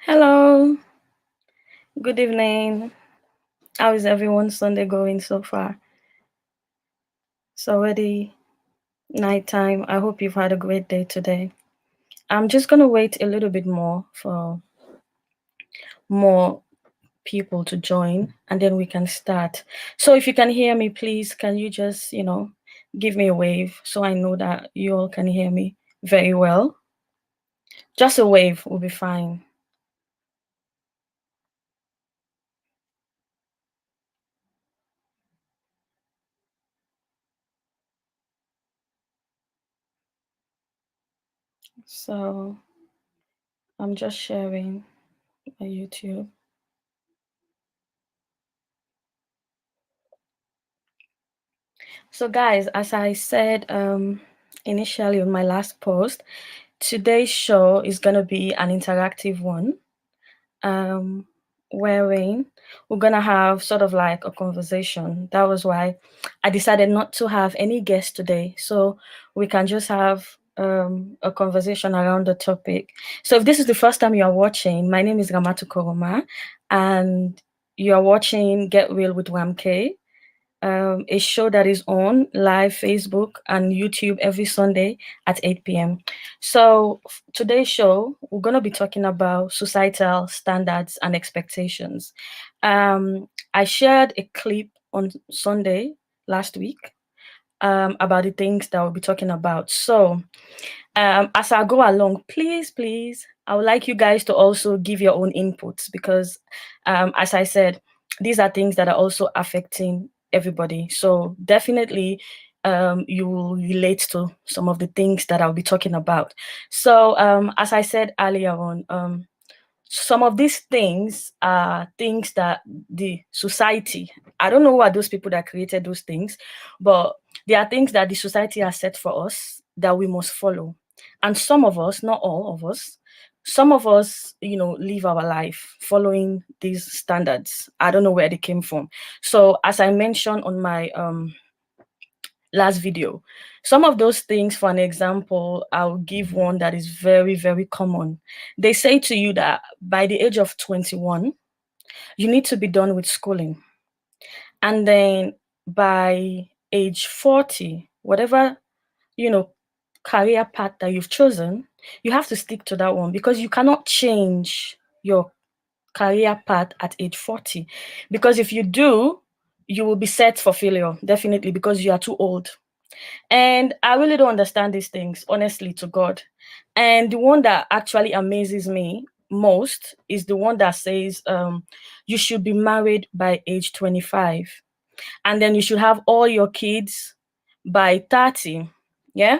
Hello, good evening. How is everyone's Sunday going so far? It's already nighttime. I hope you've had a great day today. I'm just going to wait a little bit more for more people to join and then we can start. So if you can hear me, please, can you just, give me a wave so I know that you all can hear me very well? Just a wave will be fine. So I'm just sharing my YouTube. So guys, as I said initially on my last post, today's show is going to be an interactive one, um, wherein we're going to have sort of like a conversation. That was why I decided not to have any guests today. So we can just have a conversation around the topic. So if this is the first time you are watching, my name is Ramatu Koroma, and you are watching Get Real with RamKay, a show that is on live Facebook and YouTube every Sunday at 8 p.m. So today's show, we're going to be talking about societal standards and expectations. I shared a clip on Sunday last week about the things that we'll be talking about. So as I go along, please, I would like you guys to also give your own inputs because, as I said, these are things that are also affecting everybody. So definitely, you will relate to some of the things that I'll be talking about. So, as I said earlier on, some of these things are things that the society, I don't know who are those people that created those things, but they are things that the society has set for us that we must follow. And some of us, not all of us, some of us, live our life following these standards. I don't know where they came from. So as I mentioned on my last video, some of those things, for an example, I'll give one that is very, very common. They say to you that by the age of 21, you need to be done with schooling. And then by age 40, whatever, you know, career path that you've chosen, you have to stick to that one because you cannot change your career path at age 40. Because if you do, you will be set for failure, definitely, because you are too old. And I really don't understand these things, honestly, to God. And the one that actually amazes me most is the one that says you should be married by age 25. And then you should have all your kids by 30. Yeah.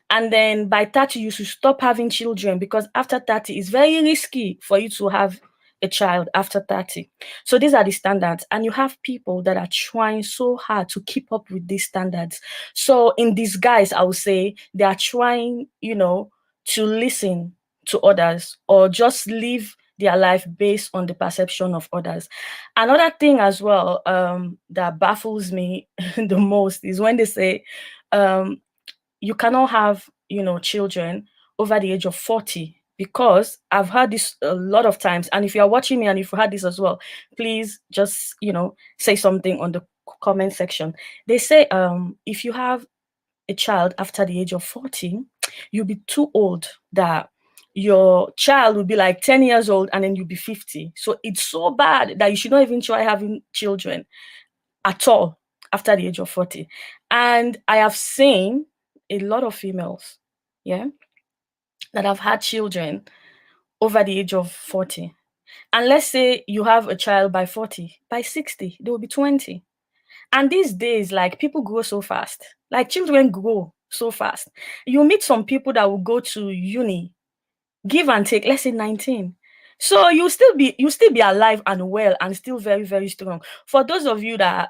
And then by 30, you should stop having children because after 30, it's very risky for you to have a child after 30. So these are the standards. And you have people that are trying so hard to keep up with these standards. So in disguise, I would say they are trying, to listen to others or just live their life based on the perception of others. Another thing as well that baffles me the most is when they say, you cannot have, children over the age of 40 because I've heard this a lot of times. And if you're watching me and if you heard this as well, please just, say something on the comment section. They say if you have a child after the age of 40, you'll be too old that your child will be like 10 years old and then you'll be 50. So it's so bad that you should not even try having children at all after the age of 40. And I have seen a lot of females, yeah, that have had children over the age of 40. And let's say you have a child by 40, by 60, they will be 20. And these days, like people grow so fast, like children grow so fast. You meet some people that will go to uni, give and take, let's say 19. So you still be alive and well and still very, very strong. For those of you that,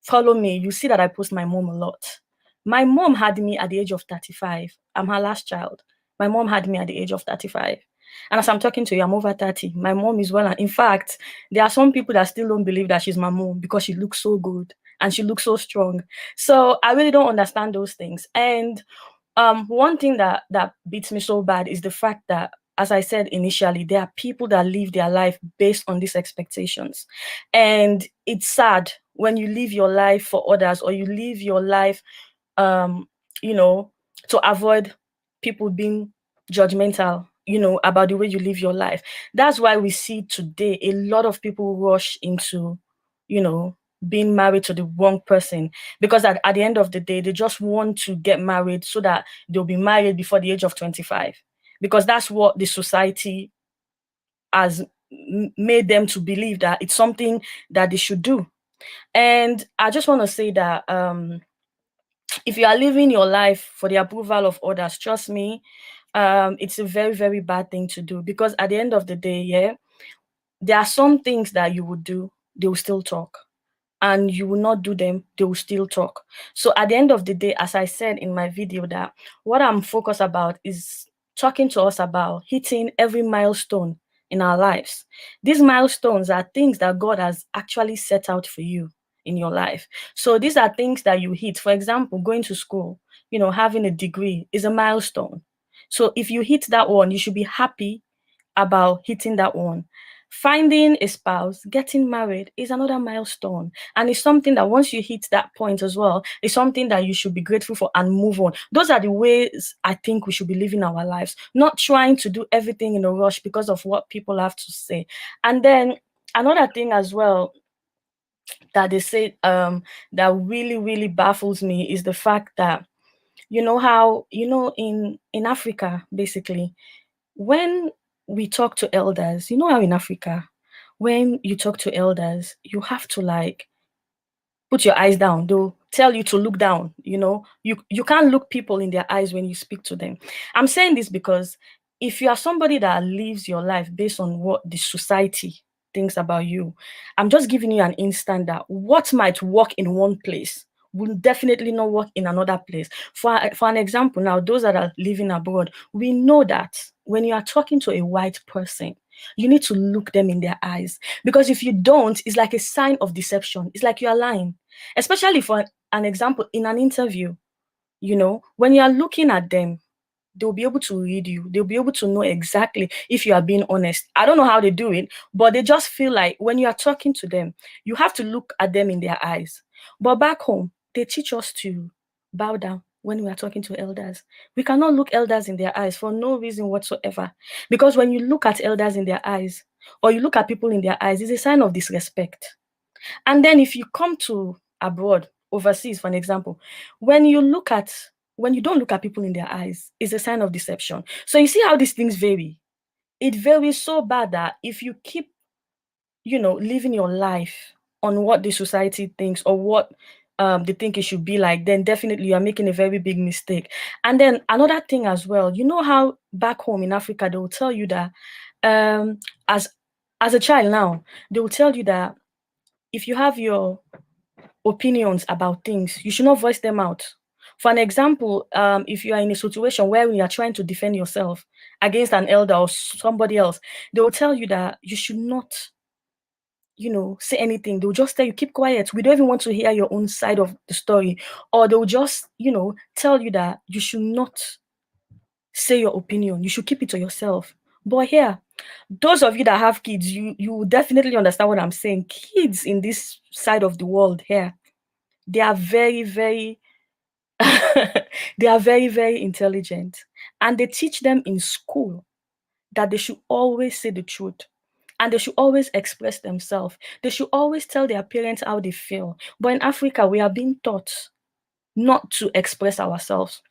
follow me, you see that I post my mom a lot. My mom had me at the age of 35. I'm her last child. My mom had me at the age of 35. And as I'm talking to you, I'm over 30. My mom is well. And in fact, there are some people that still don't believe that she's my mom because she looks so good and she looks so strong. So I really don't understand those things. And one thing that beats me so bad is the fact that as I said initially, there are people that live their life based on these expectations. And it's sad when you live your life for others, or you live your life, um, you know, to avoid people being judgmental, about the way you live your life. That's why we see today a lot of people rush into, you know, being married to the wrong person, because at the end of the day, they just want to get married so that they'll be married before the age of 25, because that's what the society has made them to believe that it's something that they should do. And I just want to say that if you are living your life for the approval of others, trust me, it's a very, very bad thing to do, because at the end of the day, yeah, there are some things that you would do, they will still talk, and you will not do them, they will still talk. So at the end of the day, as I said in my video, that what I'm focused about is talking to us about hitting every milestone in our lives. These milestones are things that God has actually set out for you in your life. So these are things that you hit. For example, going to school, having a degree is a milestone. So if you hit that one, you should be happy about hitting that one. Finding a spouse, getting married is another milestone. And it's something that once you hit that point as well, it's something that you should be grateful for and move on. Those are the ways I think we should be living our lives, not trying to do everything in a rush because of what people have to say. And then another thing as well that they say that really, really baffles me is the fact that, how, in Africa, basically, when we talk to elders, how in Africa, when you talk to elders, you have to like put your eyes down. They'll tell you to look down. You can't look people in their eyes when you speak to them. I'm saying this because if you are somebody that lives your life based on what the society thinks about you, I'm just giving you an instant that what might work in one place will definitely not work in another place. For an example, now those that are living abroad, we know that when you are talking to a white person, you need to look them in their eyes, because if you don't, it's like a sign of deception. It's like you are lying. Especially for an example, in an interview, when you are looking at them, they'll be able to read you. They'll be able to know exactly if you are being honest. I don't know how they do it, but they just feel like when you are talking to them, you have to look at them in their eyes. But back home, they teach us to bow down when we are talking to elders. We cannot look elders in their eyes for no reason whatsoever. Because when you look at elders in their eyes, or you look at people in their eyes, it's a sign of disrespect. And then if you come to abroad, overseas, for an example, when you don't look at people in their eyes, it's a sign of deception. So you see how these things vary. It varies so bad that if you keep, living your life on what the society thinks, or what they think it should be like, then definitely you are making a very big mistake. And then another thing as well, how back home in Africa, they will tell you that um, as a child now, they will tell you that if you have your opinions about things, you should not voice them out. For an example, if you are in a situation where you are trying to defend yourself against an elder or somebody else, they will tell you that you should not, say anything. They'll just tell you, keep quiet. We don't even want to hear your own side of the story. Or they'll just, tell you that you should not say your opinion. You should keep it to yourself. But here, those of you that have kids, you will definitely understand what I'm saying. Kids in this side of the world here, they are very, very they are very, very intelligent. And they teach them in school that they should always say the truth. And they should always express themselves. They should always tell their parents how they feel. But in Africa, we are being taught not to express ourselves.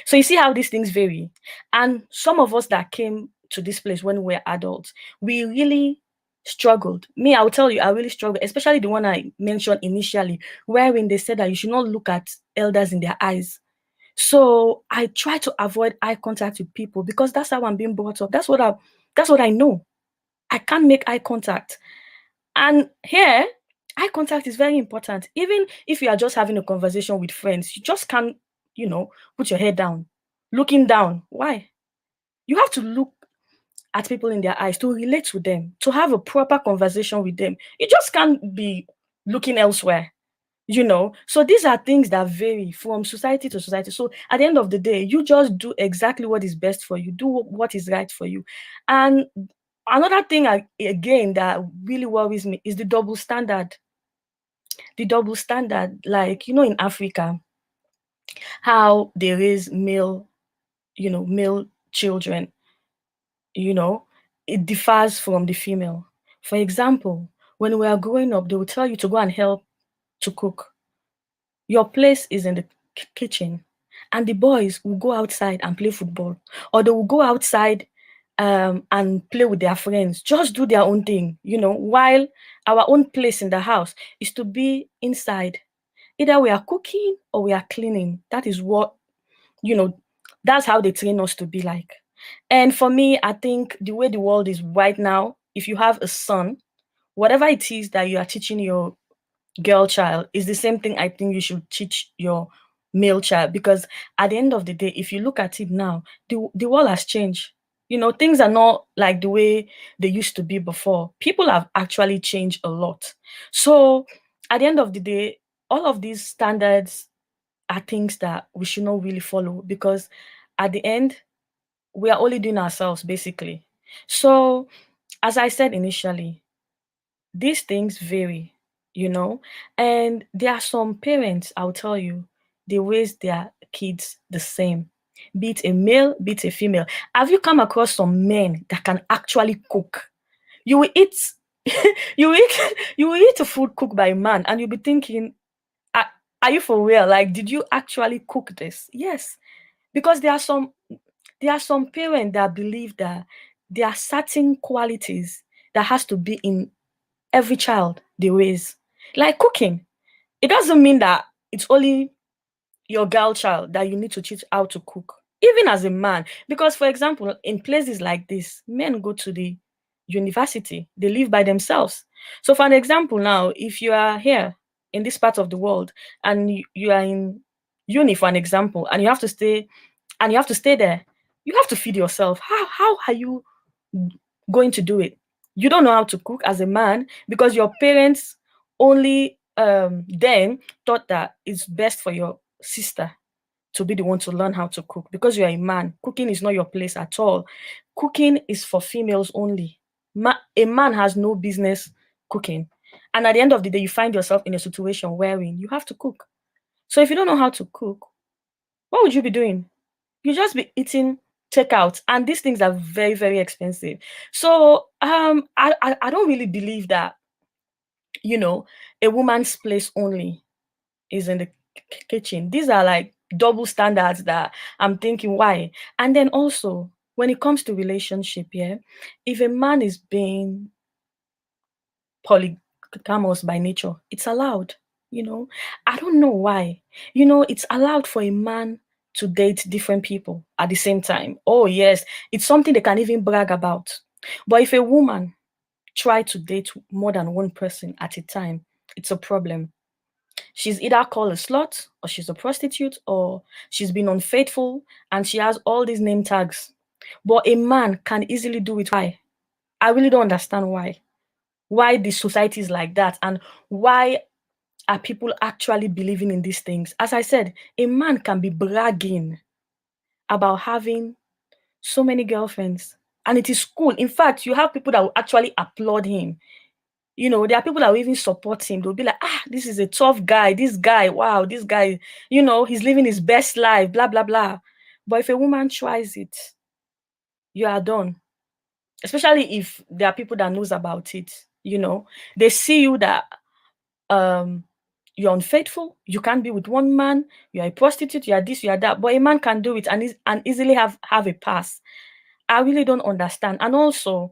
So you see how these things vary. And some of us that came to this place when we were adults, we really struggled. Me, I will tell you, I really struggled, especially the one I mentioned initially, wherein they said that you should not look at elders in their eyes. So I try to avoid eye contact with people, because that's how I'm being brought up. That's what I know. I can't make eye contact. And here, eye contact is very important. Even if you are just having a conversation with friends, you just can't, put your head down, looking down. Why? You have to look at people in their eyes to relate to them, to have a proper conversation with them. You just can't be looking elsewhere. So these are things that vary from society to society. So at the end of the day, you just do exactly what is best for you, do what is right for you. And another thing again that really worries me is the double standard, like in Africa, how they raise male children, you know it differs from the female. For example, when we are growing up, they will tell you to go and help to cook. Your place is in the kitchen, and the boys will go outside and play football, or they will go outside and play with their friends, just do their own thing, while our own place in the house is to be inside. Either we are cooking or we are cleaning. You know, that's how they train us to be like. And for me, I think the way the world is right now, if you have a son, whatever it is that you are teaching your girl child is the same thing I think you should teach your male child. Because at the end of the day, if you look at it now, the world has changed. Things are not like the way they used to be before. People have actually changed a lot. So at the end of the day, all of these standards are things that we should not really follow, because at the end, we are only doing ourselves basically. So, as I said initially, these things vary, you know, and there are some parents, I'll tell you, they raise their kids the same, be it a male, be it a female. Have you come across some men that can actually cook? You will eat, you will eat, you will eat a food cooked by a man, and you'll be thinking, are, are you for real? Like, did you actually cook this? Yes, because there are some parents that believe that there are certain qualities that has to be in every child they raise. Like cooking. It doesn't mean that it's only your girl child that you need to teach how to cook, even as a man. Because, for example, in places like this, men go to the university, they live by themselves. So, for an example, now, if you are here in this part of the world and you are in uni, for an example, and you have to stay there, you have to feed yourself. How are you going to do it? You don't know how to cook as a man because your parents only then thought that it's best for your sister to be the one to learn how to cook. Because you're a man, cooking is not your place at all. Cooking is for females only. A man has no business cooking. And at the end of the day, you find yourself in a situation wherein you have to cook. So if you don't know how to cook, what would you be doing? You just be eating takeout, and these things are very, very expensive. So I don't really believe that you know a woman's place only is in the kitchen. These are like double standards that I'm thinking, why? And then also, when it comes to relationship, yeah, if a man is being polygamous by nature, it's allowed. I don't know why. It's allowed for a man to date different people at the same time. Oh yes, it's something they can even brag about. But if a woman try to date more than one person at a time, it's a problem. She's either called a slut, or she's a prostitute, or she's been unfaithful, and she has all these name tags. But a man can easily do it. Why? I really don't understand why. Why the society is like that, and why are people actually believing in these things? As I said, a man can be bragging about having so many girlfriends, and it is cool. In fact, you have people that will actually applaud him. There are people that will even support him. They'll be like, this is a tough guy. This guy, wow, this guy, he's living his best life, blah, blah, blah. But if a woman tries it, you are done. Especially if there are people that knows about it. They see you that um you're unfaithful, you can't be with one man, you're a prostitute, you are this, you are that. But a man can do it and easily have a pass. I really don't understand. And also,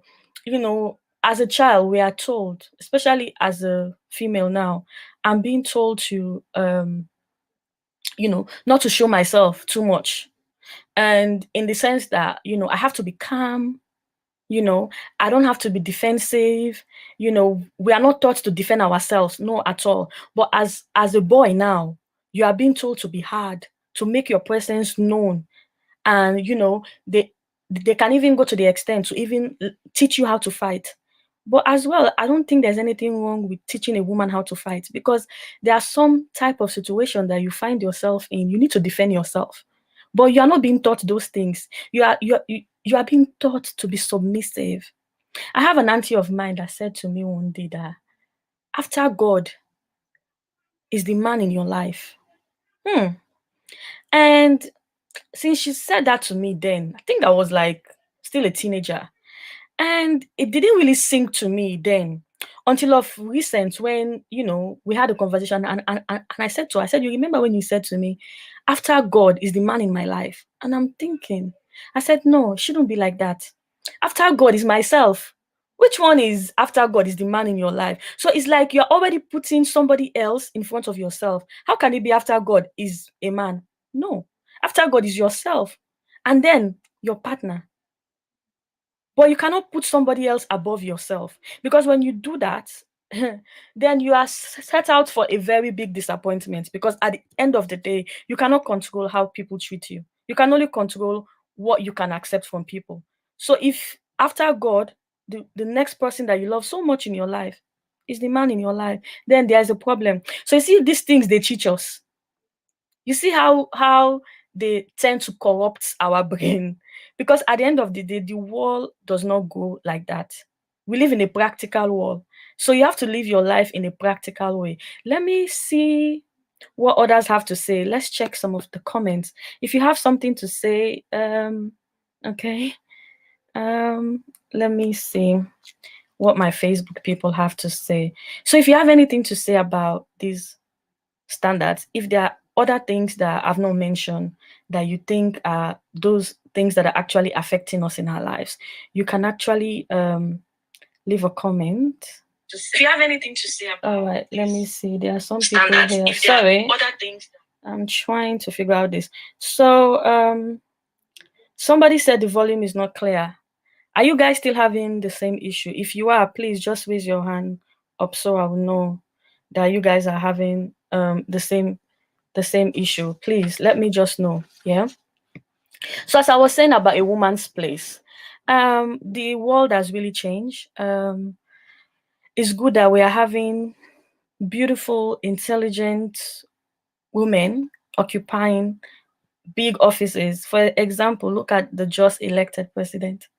as a child, we are told, especially as a female now, I'm being told to not to show myself too much. And in the sense that, I have to be calm, you know, I don't have to be defensive. We are not taught to defend ourselves, no, at all. But as a boy now, you are being told to be hard, to make your presence known. And they can even go to the extent to even teach you how to fight. But as well, I don't think there's anything wrong with teaching a woman how to fight, because there are some type of situation that you find yourself in, you need to defend yourself. But you are not being taught those things. You are being taught to be submissive. I have an auntie of mine that said to me one day that after God is the man in your life. And since she said that to me then, I think I was like still a teenager. And it didn't really sink to me then until of recent when, we had a conversation and I said to her, I said, you remember when you said to me, after God is the man in my life? And I'm thinking, I said, no, it shouldn't be like that. After God is myself. Which one is after God is the man in your life? So it's like you're already putting somebody else in front of yourself. How can it be after God is a man? No. After God is yourself. And then your partner. But you cannot put somebody else above yourself, because when you do that, then you are set out for a very big disappointment, because at the end of the day, you cannot control how people treat you. You can only control what you can accept from people. So if after God, the next person that you love so much in your life is the man in your life, then there's a problem. So you see, these things they teach us. You see how they tend to corrupt our brain, because at the end of the day, the world does not go like that. We live in a practical world, so you have to live your life in a practical way. Let me see what others have to say. Let's check some of the comments. If you have something to say, okay, let me see what my Facebook people have to say. So if you have anything to say about these standards, if there are other things that I've not mentioned that you think are those things that are actually affecting us in our lives, you can actually leave a comment. If you have anything to say about, all right, let me see. There are some people here. Sorry, other things. I'm trying to figure out this. So somebody said the volume is not clear. Are you guys still having the same issue? If you are, please just raise your hand up so I will know that you guys are having the same issue. Please let me just know. Yeah. So as I was saying about a woman's place, the world has really changed. It's good that we are having beautiful, intelligent women occupying big offices. For example, look at the just elected president.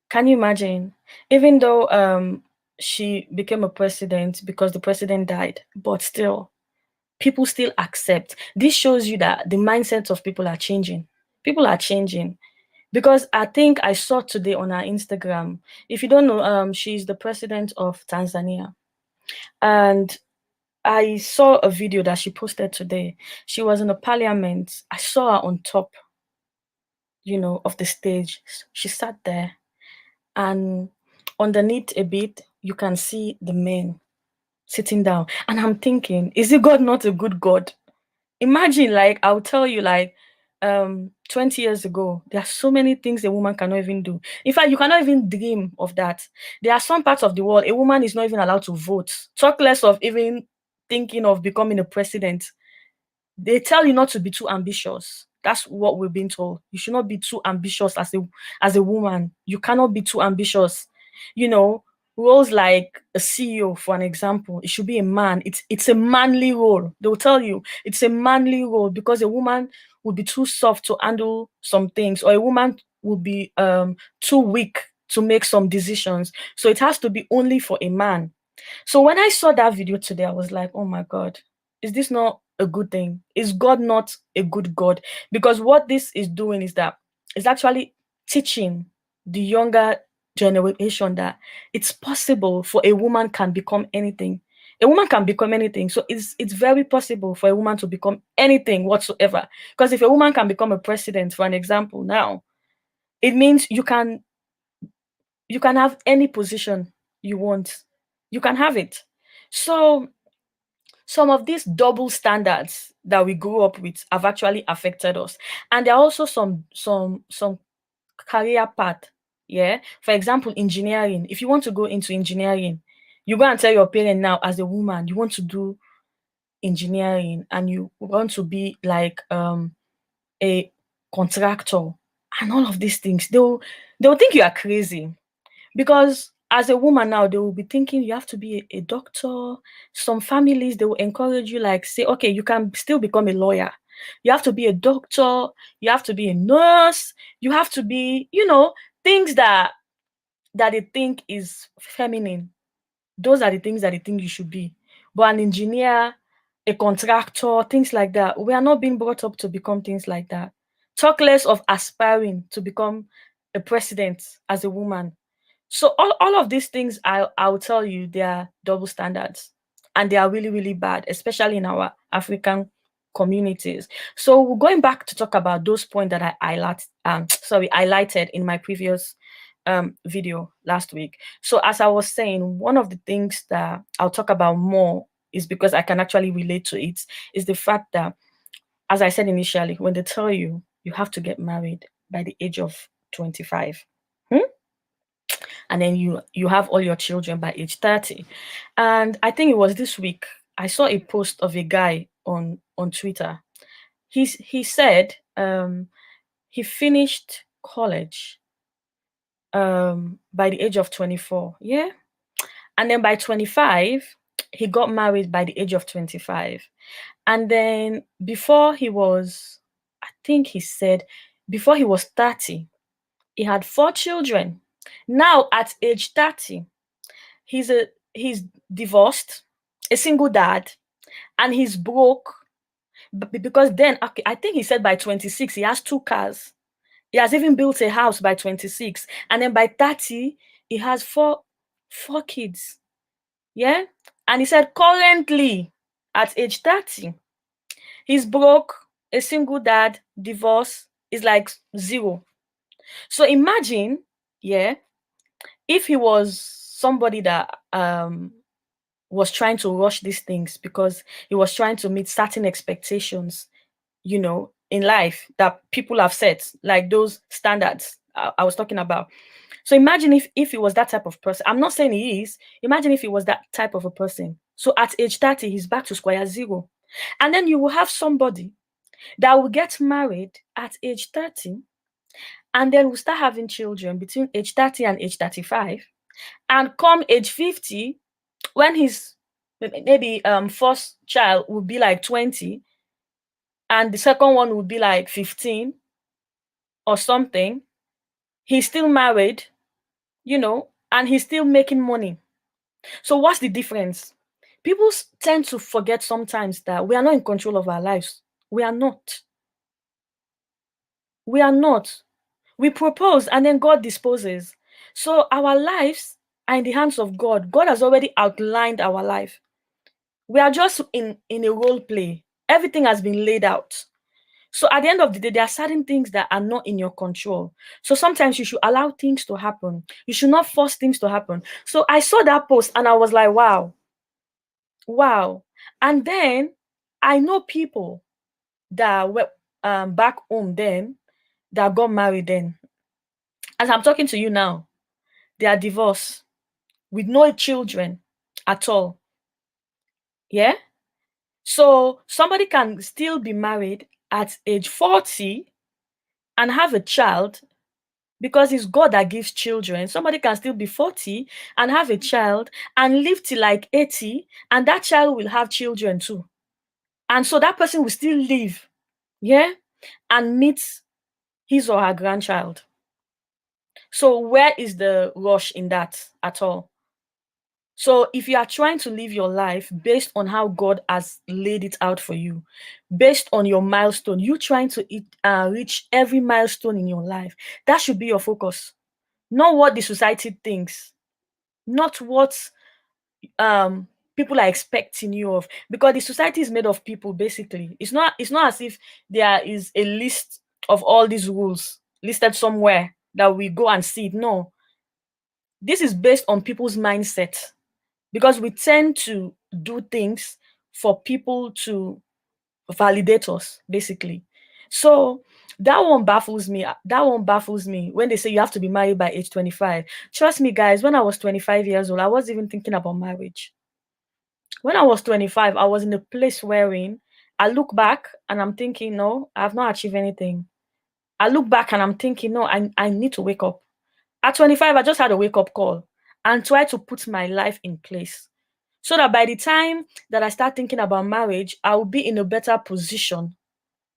Can you imagine? Even though she became a president because the president died, but still, people still accept. This shows you that the mindsets of people are changing. People are changing. Because I think I saw today on her Instagram, if you don't know, she's the president of Tanzania. And I saw a video that she posted today. She was in the parliament. I saw her on top, of the stage. She sat there, and underneath a bit, you can see the men sitting down. And I'm thinking, is it God not a good God? Imagine, like, I'll tell you, like, 20 years ago, there are so many things a woman cannot even do. In fact, you cannot even dream of that. There are some parts of the world, a woman is not even allowed to vote. Talk less of even thinking of becoming a president. They tell you not to be too ambitious. That's what we've been told. You should not be too ambitious as a woman. You cannot be too ambitious. Roles like a CEO, for an example, it should be a man. It's a manly role. They'll tell you it's a manly role, because a woman would be too soft to handle some things, or a woman would be too weak to make some decisions. So it has to be only for a man. So when I saw that video today, I was like, oh my God, is this not a good thing? Is God not a good God? Because what this is doing is that it's actually teaching the younger generation that it's possible for a woman can become anything. A woman can become anything. So it's very possible for a woman to become anything whatsoever. Because if a woman can become a president, for an example, now, it means you can have any position you want. You can have it. So some of these double standards that we grew up with have actually affected us. And there are also some career path. Yeah. For example, engineering. If you want to go into engineering, you go and tell your parent now, as a woman, you want to do engineering and you want to be like a contractor and all of these things. They'll think you are crazy. Because as a woman now, they will be thinking you have to be a doctor. Some families, they will encourage you, like, say, okay, you can still become a lawyer. You have to be a doctor. You have to be a nurse. You have to be, things that they think is feminine. Those are the things that they think you should be. But an engineer, a contractor, things like that, we are not being brought up to become things like that. Talk less of aspiring to become a president as a woman. So all of these things, I will tell you, they are double standards, and they are really, really bad, especially in our African communities. So going back to talk about those points that highlighted in my previous video last week. So as I was saying, one of the things that I'll talk about more is because I can actually relate to it, is the fact that, as I said initially, when they tell you you have to get married by the age of 25, and then you have all your children by age 30. And I think it was this week I saw a post of a guy on Twitter. He said he finished college by the age of 24. Yeah. And then by 25, he got married by the age of 25. And then I think he said, before he was 30, he had 4 children. Now at age 30, he's divorced, a single dad, and he's broke. Because then, okay, I think he said by 26, he has 2 cars. He has even built a house by 26. And then by 30, he has four kids. Yeah. And he said currently at age 30, he's broke, a single dad, divorce is like 0. So imagine, yeah, if he was somebody that was trying to rush these things because he was trying to meet certain expectations, in life that people have set, like those standards I was talking about. So imagine if he was that type of person. I'm not saying he is. Imagine if he was that type of a person. So at age 30, he's back to square 0. And then you will have somebody that will get married at age 30, and then will start having children between age 30 and age 35. And come age 50, when his maybe first child would be like 20, and the second one would be like 15 or something, he's still married, and he's still making money. So what's the difference? People tend to forget sometimes that we are not in control of our lives. We are not. We are not. We propose and then God disposes. So our lives are in the hands of God. God has already outlined our life. We are just in a role play. Everything has been laid out. So at the end of the day, there are certain things that are not in your control. So sometimes you should allow things to happen. You should not force things to happen. So I saw that post and I was like, wow. Wow. And then I know people that were back home then, that got married then. As I'm talking to you now, they are divorced with no children at all. Yeah. So somebody can still be married at age 40 and have a child, because it's God that gives children. Somebody can still be 40 and have a child and live till like 80, and that child will have children too. And so that person will still live, yeah, and meet his or her grandchild. So where is the rush in that at all? So if you are trying to live your life based on how God has laid it out for you, based on your milestone, you trying to reach every milestone in your life, that should be your focus. Not what the society thinks, not what people are expecting you of, because the society is made of people. Basically, it's not as if there is a list of all these rules listed somewhere that we go and see it. No, this is based on people's mindset, because we tend to do things for people to validate us, basically. So that one baffles me when they say you have to be married by age 25. Trust me, guys, when I was 25 years old, I wasn't even thinking about marriage. When I was 25, I was in a place wherein I look back and I'm thinking, no, I have not achieved anything. I look back and I'm thinking, no, I need to wake up. At 25, I just had a wake up call. and try to put my life in place so that by the time that I start thinking about marriage, I will be in a better position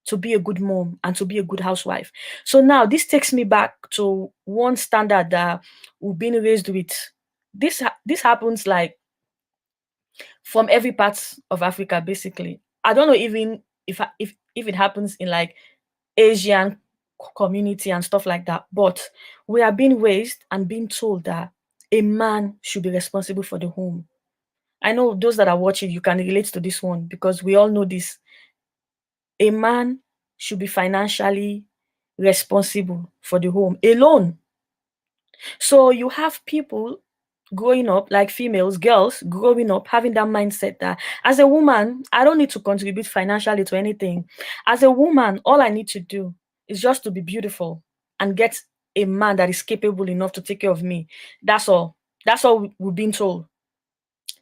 to be a good mom and to be a good housewife. So now this takes me back to one standard that we've been raised with. This happens like from every part of Africa, basically. I don't know even if it happens in like Asian community and stuff like that, but we are being raised and being told that a man should be responsible for the home. I know those that are watching, you can relate to this one because we all know this. A man should be financially responsible for the home alone. So you have people growing up, like females, girls growing up, having that mindset that as a woman, I don't need to contribute financially to anything. As a woman, all I need to do is just to be beautiful and get a man that is capable enough to take care of me. That's all. That's all we've been told.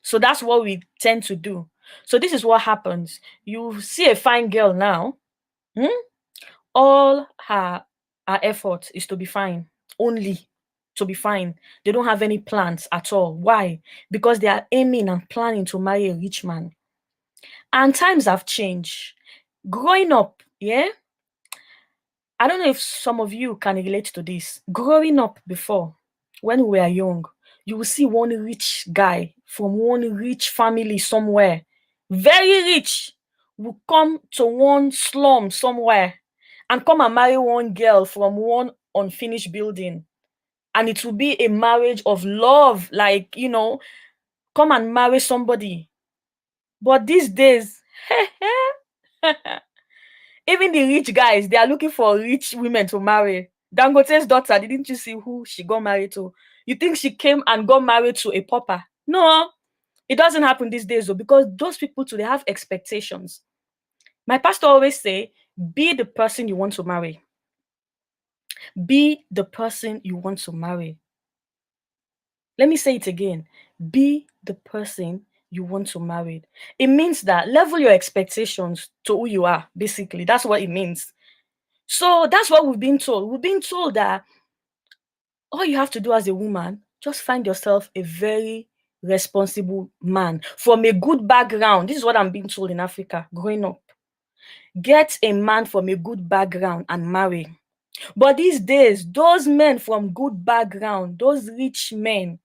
So that's what we tend to do. So this is what happens. You see a fine girl now, hmm? All her effort is to be fine, only to be fine. They don't have any plans at all. Why? Because they are aiming and planning to marry a rich man. And times have changed. Growing up, yeah, I don't know if some of you can relate to this. Growing up before, when we were young, you will see one rich guy from one rich family somewhere, very rich, will come to one slum somewhere and come and marry one girl from one unfinished building. And it will be a marriage of love, like, come and marry somebody. But these days, even the rich guys, they are looking for rich women to marry. Dangote's daughter, didn't you see who she got married to? You think she came and got married to a pauper? No, it doesn't happen these days though, because those people too, they have expectations. My pastor always say, be the person you want to marry. Be the person you want to marry. Let me say it again. Be the person you want to marry. It means that level your expectations to who you are, basically. That's what it means. So that's what we've been told. We've been told that all you have to do as a woman, just find yourself a very responsible man from a good background. This is what I'm being told in Africa growing up. Get a man from a good background and marry. But these days, those men from good background, those rich men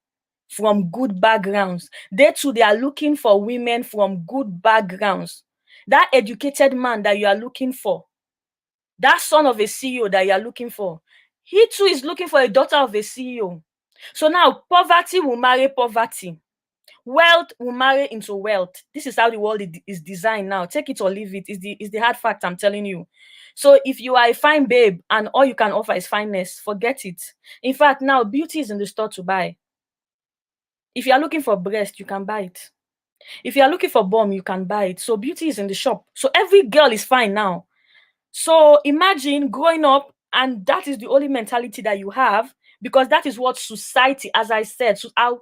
from good backgrounds, they too, they are looking for women from good backgrounds. That educated man that you are looking for, that son of a CEO that you are looking for, he too is looking for a daughter of a CEO. So now poverty will marry poverty. Wealth will marry into wealth. This is how the world is designed now. Take it or leave it. It's the hard fact I'm telling you. So if you are a fine babe and all you can offer is fineness, forget it. In fact, now beauty is in the store to buy. If you are looking for breast, you can buy it. If you are looking for bum, you can buy it. So beauty is in the shop. So every girl is fine now. So imagine growing up and that is the only mentality that you have, because that is what society, as I said, so how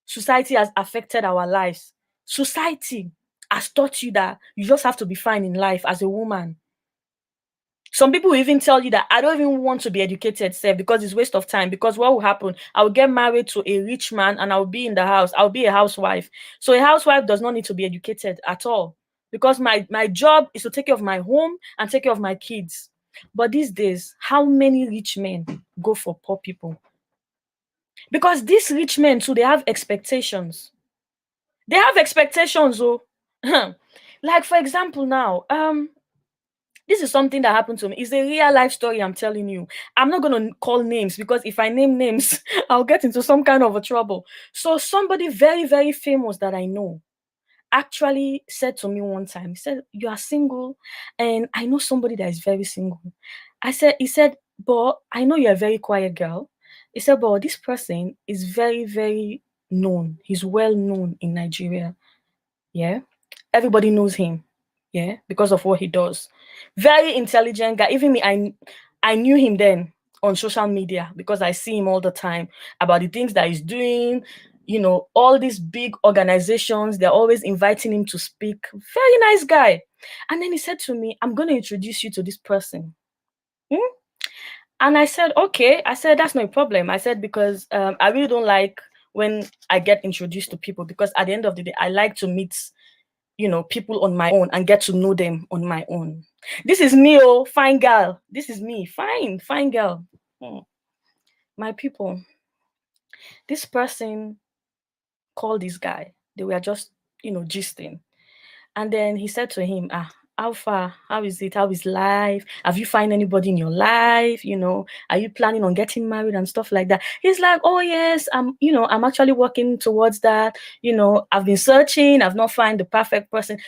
society has affected our lives. Society has taught you that you just have to be fine in life as a woman. Some people will even tell you that I don't even want to be educated, sef, because it's waste of time. Because what will happen? I will get married to a rich man and I'll be in the house. I'll be a housewife. So a housewife does not need to be educated at all. Because my job is to take care of my home and take care of my kids. But these days, how many rich men go for poor people? Because these rich men too, they have expectations. They have expectations, oh. Like for example now, this is something that happened to me. It's a real life story I'm telling you. I'm not going to call names because if I name names, I'll get into some kind of a trouble. So somebody very, very famous that I know actually said to me one time, he said, you are single and I know somebody that is very single. He said, but I know you're a very quiet girl. He said, but this person is very, very known. He's well known in Nigeria. Yeah. Everybody knows him. Yeah. Because of what he does. Very intelligent guy. Even me, I knew him then on social media because I see him all the time about the things that he's doing. All these big organizations, they're always inviting him to speak. Very nice guy. And then he said to me, I'm going to introduce you to this person. And I said, okay. I said, that's no problem. I said, because I really don't like when I get introduced to people, because at the end of the day, I like to meet, people on my own and get to know them on my own. This is me, oh, fine girl. This is me, fine girl. My people, this person called this guy. They were just, gisting. And then he said to him, how far? How is it? How is life? Have you found anybody in your life? Are you planning on getting married and stuff like that? He's like, oh yes, I'm actually working towards that. I've been searching, I've not found the perfect person.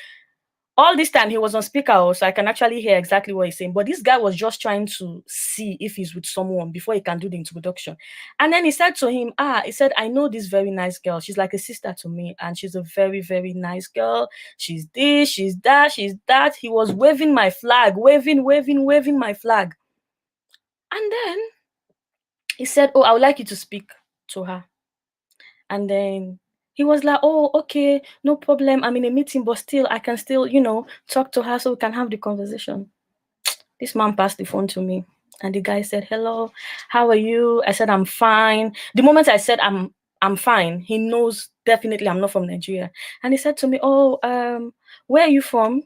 All this time he was on speaker, so I can actually hear exactly what he's saying. But this guy was just trying to see if he's with someone before he can do the introduction. And then he said to him, I know this very nice girl. She's like a sister to me, and she's a very, very nice girl. She's this, she's that, she's that. He was waving my flag, waving my flag. And then he said, oh, I would like you to speak to her. And then he was like, oh, okay, no problem. I'm in a meeting, but still, I can still, talk to her so we can have the conversation. This man passed the phone to me. And the guy said, hello, how are you? I said, I'm fine. The moment I said I'm fine, he knows definitely I'm not from Nigeria. And he said to me, oh, where are you from?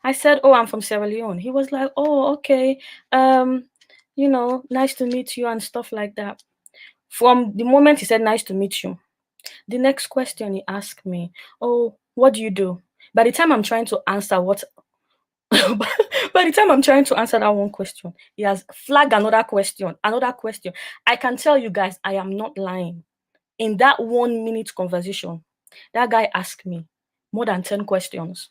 I said, oh, I'm from Sierra Leone. He was like, oh, okay. Nice to meet you and stuff like that. From the moment he said, nice to meet you, the next question he asked me, oh, what do you do? By the time I'm trying to answer by the time I'm trying to answer that one question, he has flagged another question. I can tell you guys, I am not lying. In that 1 minute conversation, that guy asked me more than 10 questions.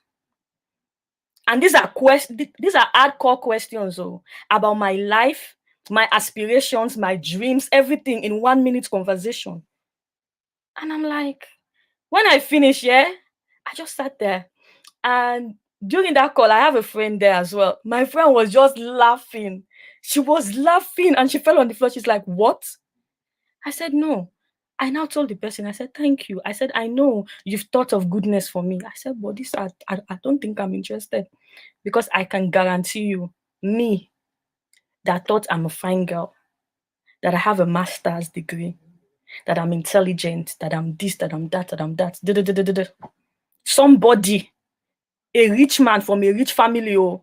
And these are hardcore questions about my life, my aspirations, my dreams, everything in 1 minute conversation. And I'm like, when I finish, I just sat there. And during that call, I have a friend there as well. My friend was just laughing. She was laughing and she fell on the floor. She's like, what? I said, no. I now told the person, I said, thank you. I said, I know you've thought of goodness for me. I said, but this, I don't think I'm interested, because I can guarantee you, me, that thought I'm a fine girl, that I have a master's degree, that I'm intelligent, that I'm this, that I'm that, that I'm that. Somebody, a rich man from a rich family,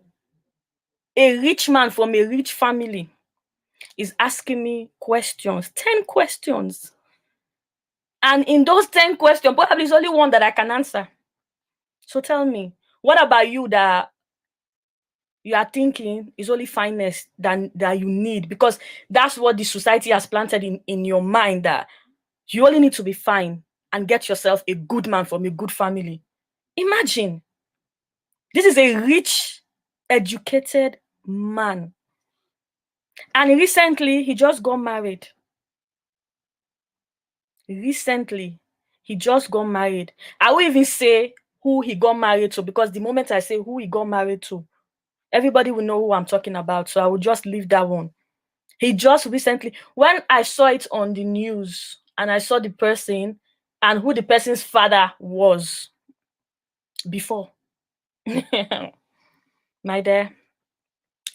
a rich man from a rich family is asking me questions, 10 questions. And in those 10 questions, probably there's only one that I can answer. So tell me, what about you that you are thinking is only fineness that you need? Because that's what the society has planted in your mind, that you only need to be fine and get yourself a good man from a good family. Imagine, this is a rich, educated man. And recently, he just got married. Recently, he just got married. I will even say who he got married to, because the moment I say who he got married to, everybody will know who I'm talking about. So I will just leave that one. He just recently, when I saw it on the news and I saw the person and who the person's father was before, my dear,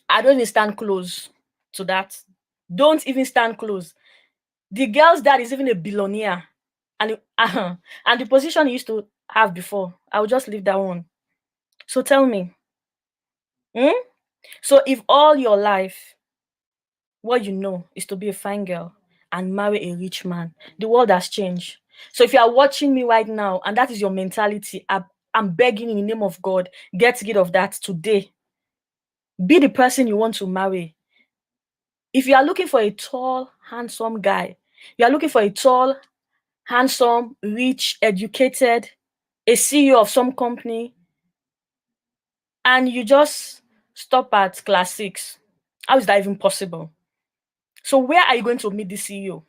I don't even stand close to that. Don't even stand close. The girl's dad is even a billionaire. And and the position he used to have before, I will just leave that one. So tell me, so if all your life, what you know is to be a fine girl and marry a rich man, the world has changed. So if you are watching me right now and that is your mentality, I'm begging in the name of God, get rid of that today. Be the person you want to marry. If you are looking for a tall, handsome guy, you are looking for a tall, handsome, rich, educated, a CEO of some company, and you just stop at class 6, how is that even possible? So where are you going to meet the CEO?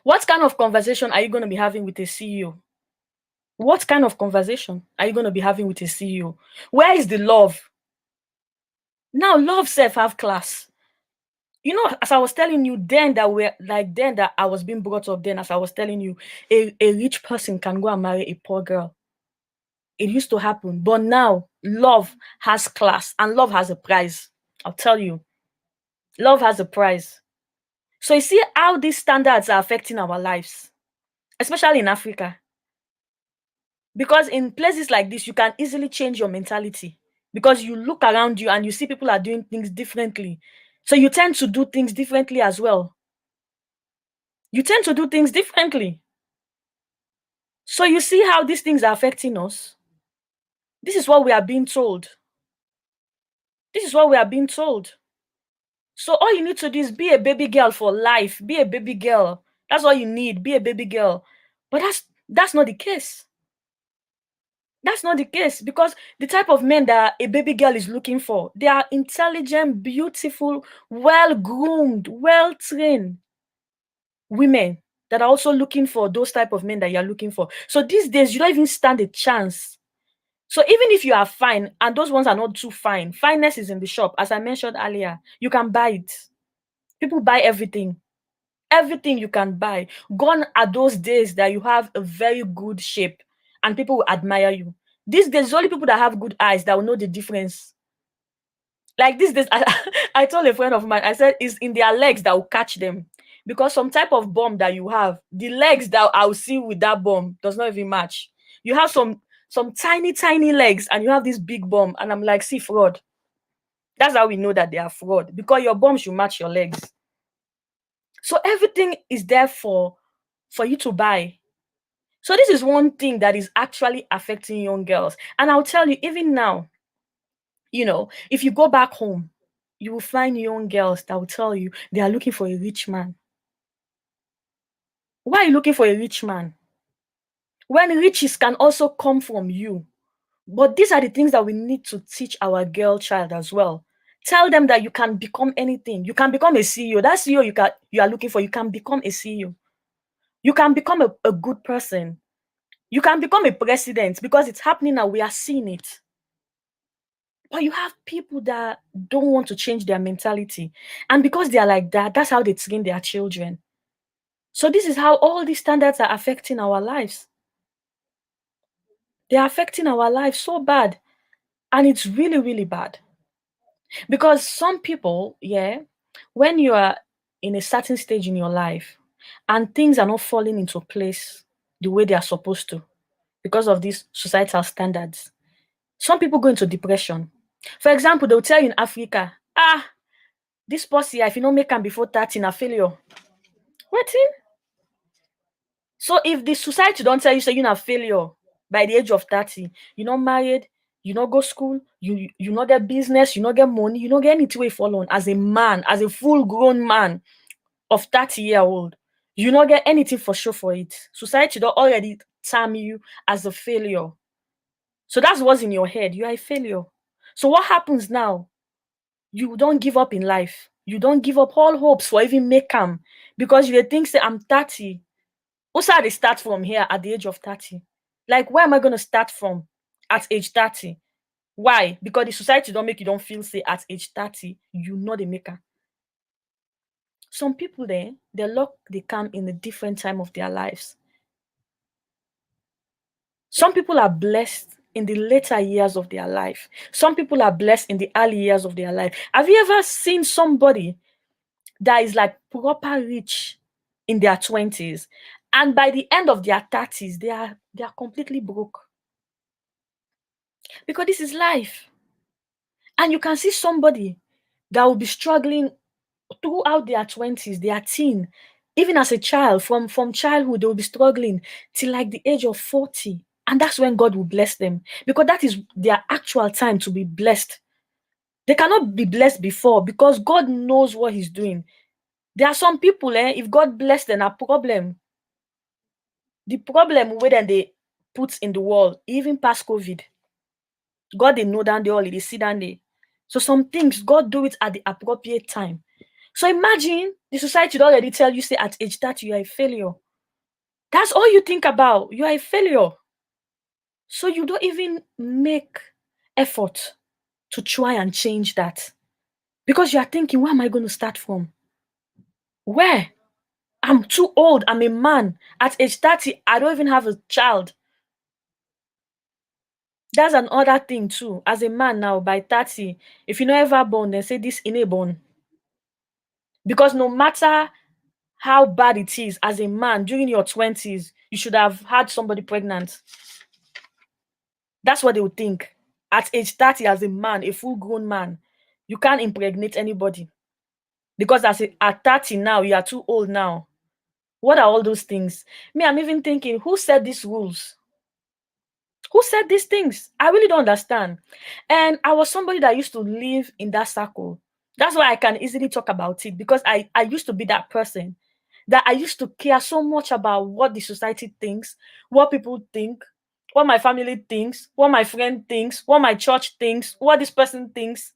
What kind of conversation are you going to be having with a CEO? What kind of conversation are you going to be having with a CEO? Where is the love? Now, love self have class. As I was telling you then that I was being brought up then, as I was telling you, a rich person can go and marry a poor girl. It used to happen. But now, love has class and love has a price. I'll tell you. Love has a price. So you see how these standards are affecting our lives, especially in Africa. Because in places like this, you can easily change your mentality because you look around you and you see people are doing things differently. So you tend to do things differently as well. You tend to do things differently. So you see how these things are affecting us. This is what we are being told. This is what we are being told. So all you need to do is be a baby girl for life. Be a baby girl. That's all you need. Be a baby girl. But that's not the case. That's not the case because the type of men that a baby girl is looking for, they are intelligent, beautiful, well-groomed, well-trained women that are also looking for those type of men that you're looking for. So these days, you don't even stand a chance. So even if you are fine and those ones are not too fine, fineness is in the shop. As I mentioned earlier, you can buy it. People buy everything. Everything you can buy. Gone are those days that you have a very good shape and people will admire you. These days, it's only people that have good eyes that will know the difference. Like these days, I told a friend of mine, I said, it's in their legs that will catch them. Because some type of bomb that you have, the legs that I'll see with that bomb does not even match. You have some tiny, tiny legs and you have this big bomb. And I'm like, see, fraud. That's how we know that they are fraud. Because your bomb should match your legs. So everything is there for you to buy. So this is one thing that is actually affecting young girls. And I'll tell you, even now, if you go back home, you will find young girls that will tell you they are looking for a rich man. Why are you looking for a rich man? When riches can also come from you. But these are the things that we need to teach our girl child as well. Tell them that you can become anything. You can become a CEO. That CEO you are looking for, you can become a CEO. You can become a good person. You can become a president because it's happening now. We are seeing it. But you have people that don't want to change their mentality. And because they are like that, that's how they train their children. So this is how all these standards are affecting our lives. They are affecting our lives so bad. And it's really, really bad. Because some people, yeah, when you are in a certain stage in your life and things are not falling into place the way they are supposed to because of these societal standards, some people go into depression. For example, they'll tell you in Africa, this pussy, if you don't make am before 30, na failure. Wetin? So if the society don't tell you say you na failure by the age of 30, you not married, you not go school, you not get business, you not get money, you not get anything wey fall on as a man, as a full-grown man of 30-year-old, you not get anything for sure for it. Society don't already term you as a failure. So that's what's in your head. You are a failure. So what happens now? You don't give up in life. You don't give up all hopes for even make am because you dey think say I'm 30. Also, I dey start from here at the age of 30. Like, where am I going to start from at age 30? Why? Because the society don't make you don't feel say at age 30, you know the maker. Some people their luck, they come in a different time of their lives. Some people are blessed in the later years of their life. Some people are blessed in the early years of their life. Have you ever seen somebody that is like proper rich in their 20s and by the end of their 30s they are completely broke? Because this is life. And you can see somebody that will be struggling throughout their 20s, their teen, even as a child, from childhood, they will be struggling till like the age of 40. And that's when God will bless them because that is their actual time to be blessed. They cannot be blessed before because God knows what He's doing. There are some people, if God bless them, a problem. The problem wey dem dey put in the world, even past COVID, God dey know down there all, He dey see down there. So some things, God do it at the appropriate time. So imagine the society don already tell you say at age 30 you are a failure. That's all you think about. You are a failure. So you don't even make effort to try and change that because you are thinking, where am I going to start from? Where? I'm too old. I'm a man. At age 30, I don't even have a child. That's another thing too. As a man now, by 30, if you never born, they say this in a born. Because no matter how bad it is as a man during your 20s. You should have had somebody pregnant. That's what they would think. At age 30, as a man, a full grown man, you can't impregnate anybody. Because at 30 now, you are too old now. What are all those things? Me, I'm even thinking, who set these rules? Who said these things? I really don't understand. And I was somebody that used to live in that circle. That's why I can easily talk about it, because I used to be that person that I used to care so much about what the society thinks, what people think, what my family thinks, what my friend thinks, what my church thinks, what this person thinks.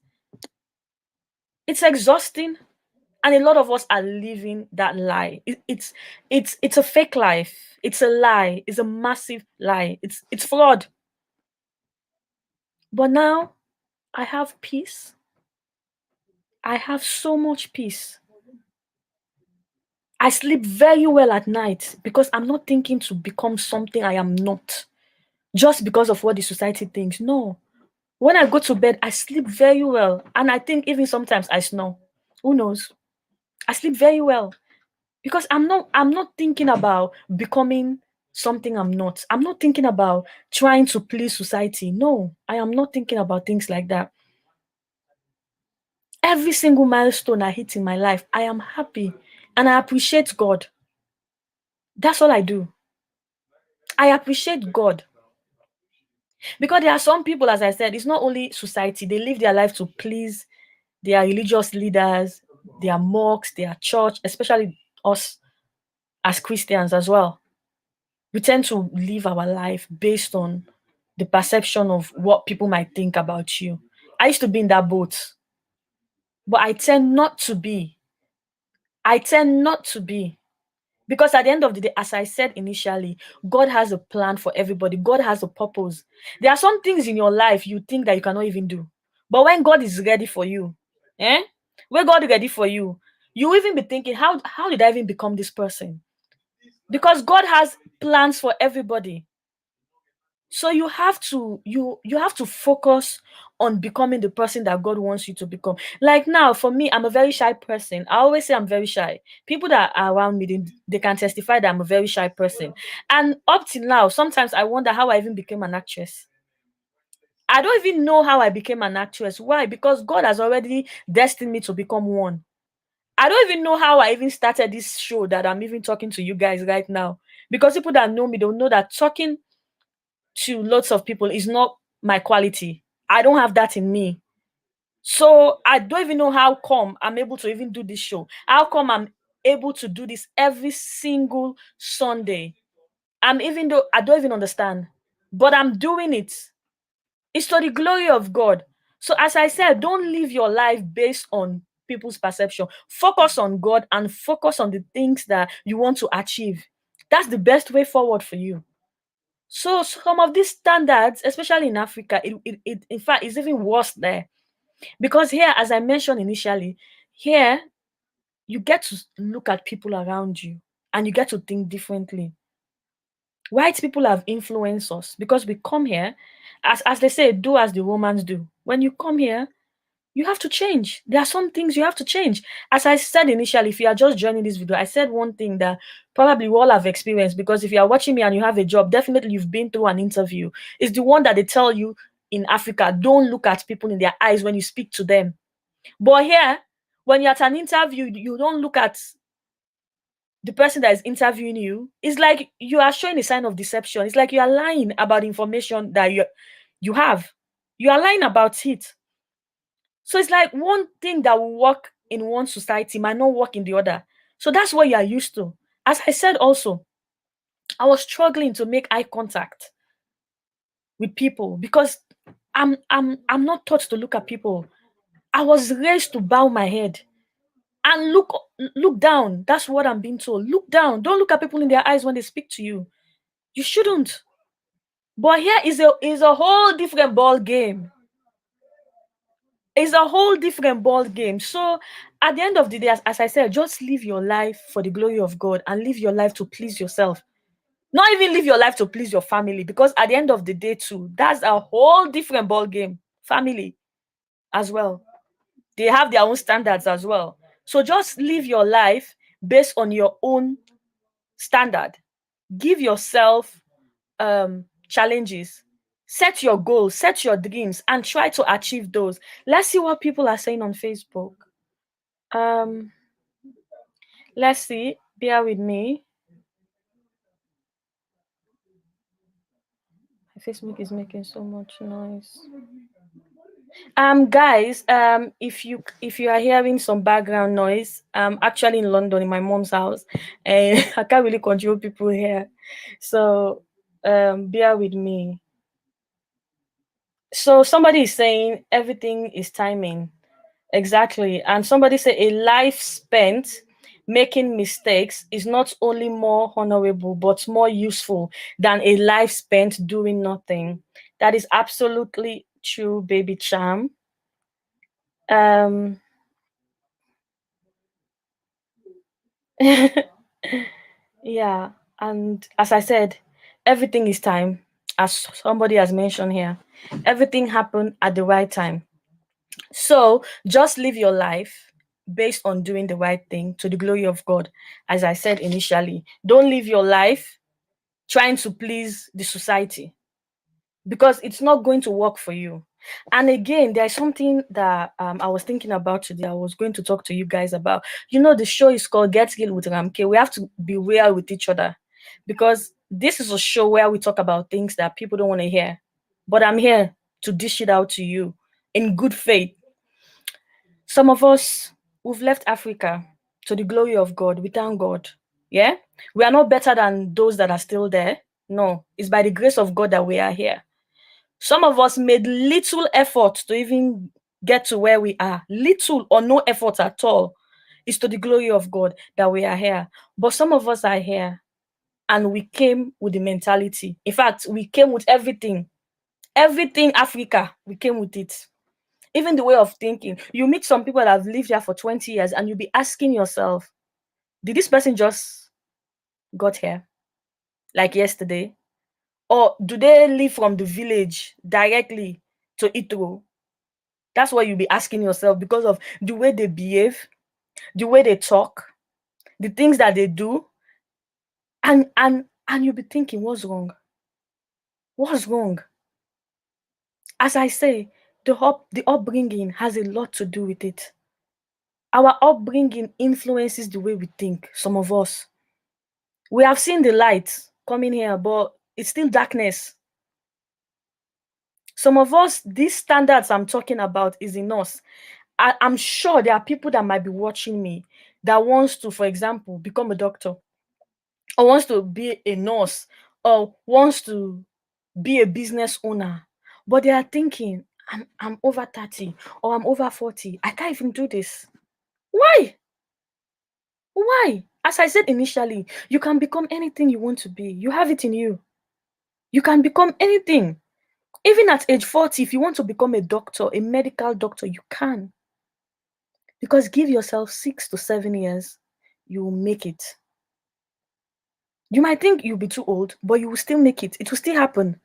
It's exhausting. And a lot of us are living that lie. It's a fake life. It's a lie. It's a massive lie. It's fraud. But now I have peace. I have so much peace. I sleep very well at night because I'm not thinking to become something I am not just because of what the society thinks. No. When I go to bed, I sleep very well. And I think even sometimes I snore. Who knows? I sleep very well because I'm not thinking about becoming something I'm not. I'm not thinking about trying to please society. No, I am not thinking about things like that. Every single milestone I hit in my life, I am happy and I appreciate God. That's all I do. I appreciate God. Because there are some people, as I said, it's not only society, they live their life to please their religious leaders, their mosques, their church, especially us as Christians as well. We tend to live our life based on the perception of what people might think about you. I used to be in that boat, but I tend not to be. I tend not to be. Because at the end of the day, as I said initially, God has a plan for everybody. God has a purpose. There are some things in your life you think that you cannot even do. But when God is ready for you, eh? When God is ready for you, you even be thinking, how did I even become this person? Because God has plans for everybody. So you have to focus on becoming the person that God wants you to become. Like now, for me, I'm a very shy person. I always say I'm very shy. People that are around me, they can testify that I'm a very shy person. And up till now, sometimes I wonder how I even became an actress. I don't even know how I became an actress. Why? Because God has already destined me to become one. I don't even know how I even started this show that I'm even talking to you guys right now. Because people that know me don't know that talking to lots of people is not my quality. I don't have that in me. So I don't even know how come I'm able to even do this show. How come I'm able to do this every single Sunday? I'm even though I don't even understand, but I'm doing it. It's to the glory of God. So as I said, don't live your life based on people's perception. Focus on God and focus on the things that you want to achieve. That's the best way forward for you. So some of these standards, especially in Africa, it in fact is even worse there. Because here, as I mentioned initially, here you get to look at people around you and you get to think differently. White people have influenced us because we come here, as they say, do as the Romans do. When you come here, you have to change. There are some things you have to change. As I said initially, if you are just joining this video, I said one thing that probably we all have experienced, because if you are watching me and you have a job, definitely you've been through an interview. It's the one that they tell you in Africa, don't look at people in their eyes when you speak to them. But here, when you're at an interview, you don't look at the person that is interviewing you. It's like you are showing a sign of deception. It's like you are lying about information that you have. You are lying about it. So it's like one thing that will work in one society might not work in the other. So that's what you are used to. As I said also, I was struggling to make eye contact with people because I'm not taught to look at people. I was raised to bow my head and look down. That's what I'm being told. Look down. Don't look at people in their eyes when they speak to you. You shouldn't. But here is a whole different ball game. It's a whole different ball game. So at the end of the day, as I said, just live your life for the glory of God and live your life to please yourself. Not even live your life to please your family, because at the end of the day too, that's a whole different ball game. Family as well. They have their own standards as well. So just live your life based on your own standard. Give yourself challenges. Set your goals, set your dreams, and try to achieve those. Let's see what people are saying on Facebook. Um, let's see. Bear with me. My Facebook is making so much noise. Guys, if you are hearing some background noise, I'm actually in London in my mom's house, and I can't really control people here, so bear with me. So somebody is saying everything is timing. Exactly. And somebody said a life spent making mistakes is not only more honorable but more useful than a life spent doing nothing. That is absolutely true, baby charm. Um yeah, and as I said, everything is time, as somebody has mentioned here. Everything happened at the right time. So just live your life based on doing the right thing to the glory of God. As I said initially, don't live your life trying to please the society, because it's not going to work for you. And again, there's something that I was thinking about today. I was going to talk to you guys about. You know, the show is called Get Real with RamKay. We have to be real with each other, because this is a show where we talk about things that people don't want to hear. But I'm here to dish it out to you in good faith. Some of us, we've left Africa to the glory of God. We thank God. Yeah? We are not better than those that are still there. No, it's by the grace of God that we are here. Some of us made little effort to even get to where we are. Little or no effort at all. It's to the glory of God that we are here. But some of us are here and we came with the mentality. In fact, we came with everything. Everything Africa, we came with it. Even the way of thinking. You meet some people that have lived here for 20 years and you'll be asking yourself, did this person just got here like yesterday? Or do they live from the village directly to Itro? That's what you'll be asking yourself, because of the way they behave, the way they talk, the things that they do. And you'll be thinking, what's wrong? What's wrong? As I say, the upbringing has a lot to do with it. Our upbringing influences the way we think, some of us. We have seen the light coming here, but it's still darkness. Some of us, these standards I'm talking about is in us. I'm sure there are people that might be watching me that wants to, for example, become a doctor, or wants to be a nurse, or wants to be a business owner. But they are thinking, I'm over 30 or I'm over 40. I can't even do this. Why? Why? As I said initially, you can become anything you want to be. You have it in you. You can become anything. Even at age 40, if you want to become a doctor, a medical doctor, you can. Because give yourself 6 to 7 years, you will make it. You might think you'll be too old, but you will still make it. It will still happen.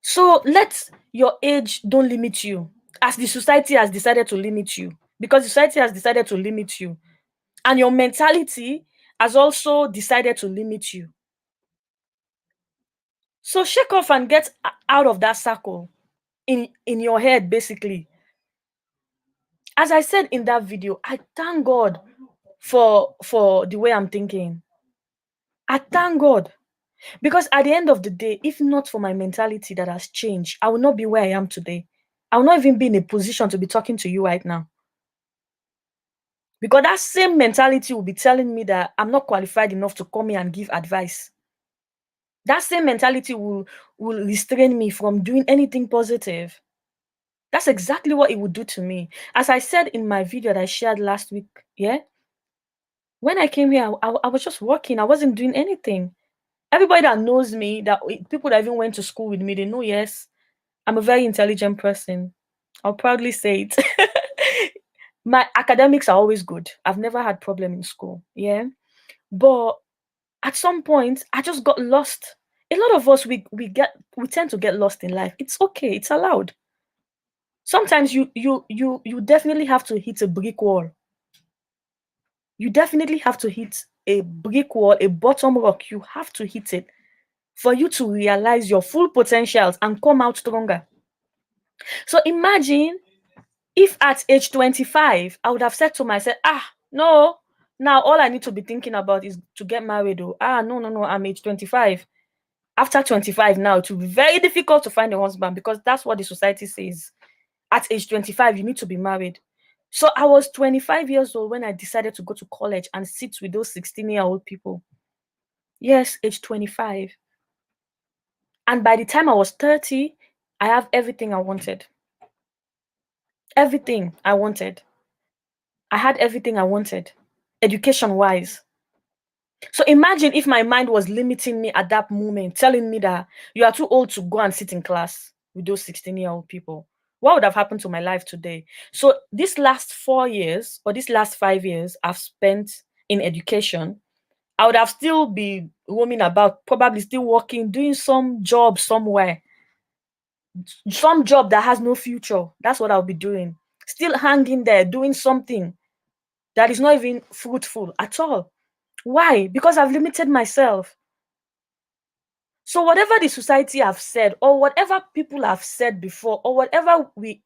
So let your age don't limit you, as the society has decided to limit you. Because society has decided to limit you. And your mentality has also decided to limit you. So shake off and get out of that circle in your head, basically. As I said in that video, I thank God for the way I'm thinking. I thank God, because at the end of the day, if not for my mentality that has changed, I will not be where I am today. I will not even be in a position to be talking to you right now. Because that same mentality will be telling me that I'm not qualified enough to come here and give advice. That same mentality will restrain me from doing anything positive. That's exactly what it would do to me. As I said in my video that I shared last week, yeah, when I came here, I was just working. I wasn't doing anything. Everybody that knows me, people that even went to school with me, they know, yes, I'm a very intelligent person. I'll proudly say it. My academics are always good. I've never had problem in school. Yeah. But at some point, I just got lost. A lot of us, we tend to get lost in life. It's okay. It's allowed. Sometimes you definitely have to hit a brick wall. You definitely have to hit a brick wall, a bottom rock. You have to hit it for you to realize your full potentials and come out stronger. So imagine if at age 25, I would have said to myself, no, now all I need to be thinking about is to get married. Oh, no, no, no, I'm age 25. After 25 now, it will be very difficult to find a husband because that's what the society says. At age 25, you need to be married. So I was 25 years old when I decided to go to college and sit with those 16-year-old people. Yes, age 25. And by the time I was 30, I have everything I wanted. Everything I wanted. I had everything I wanted, education-wise. So imagine if my mind was limiting me at that moment, telling me that you are too old to go and sit in class with those 16-year-old people. What would have happened to my life today? So this last 4 years or this last 5 years I've spent in education, I would have still be roaming about, probably still working, doing some job somewhere, some job that has no future. That's what I'll be doing. Still hanging there, doing something that is not even fruitful at all. Why? Because I've limited myself. So whatever the society have said, or whatever people have said before, or whatever we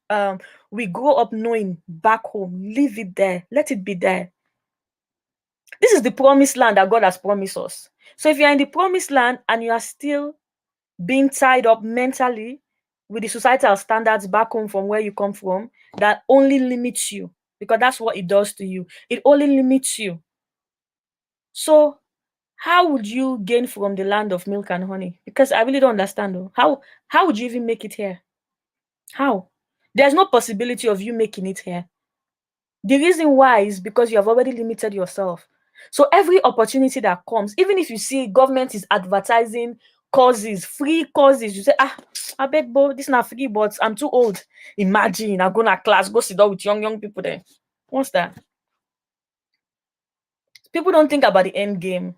grow up knowing back home, leave it there. Let it be there. This is the promised land that God has promised us. So if you're in the promised land and you are still being tied up mentally with the societal standards back home from where you come from, that only limits you, because that's what it does to you. It only limits you. So how would you gain from the land of milk and honey? Because I really don't understand though. How would you even make it here? How? There's no possibility of you making it here. The reason why is because you have already limited yourself. So every opportunity that comes, even if you see government is advertising courses, free courses, you say, I beg, bo, this is not free, but I'm too old. Imagine I go to class, go sit down with young people there. What's that? People don't think about the end game.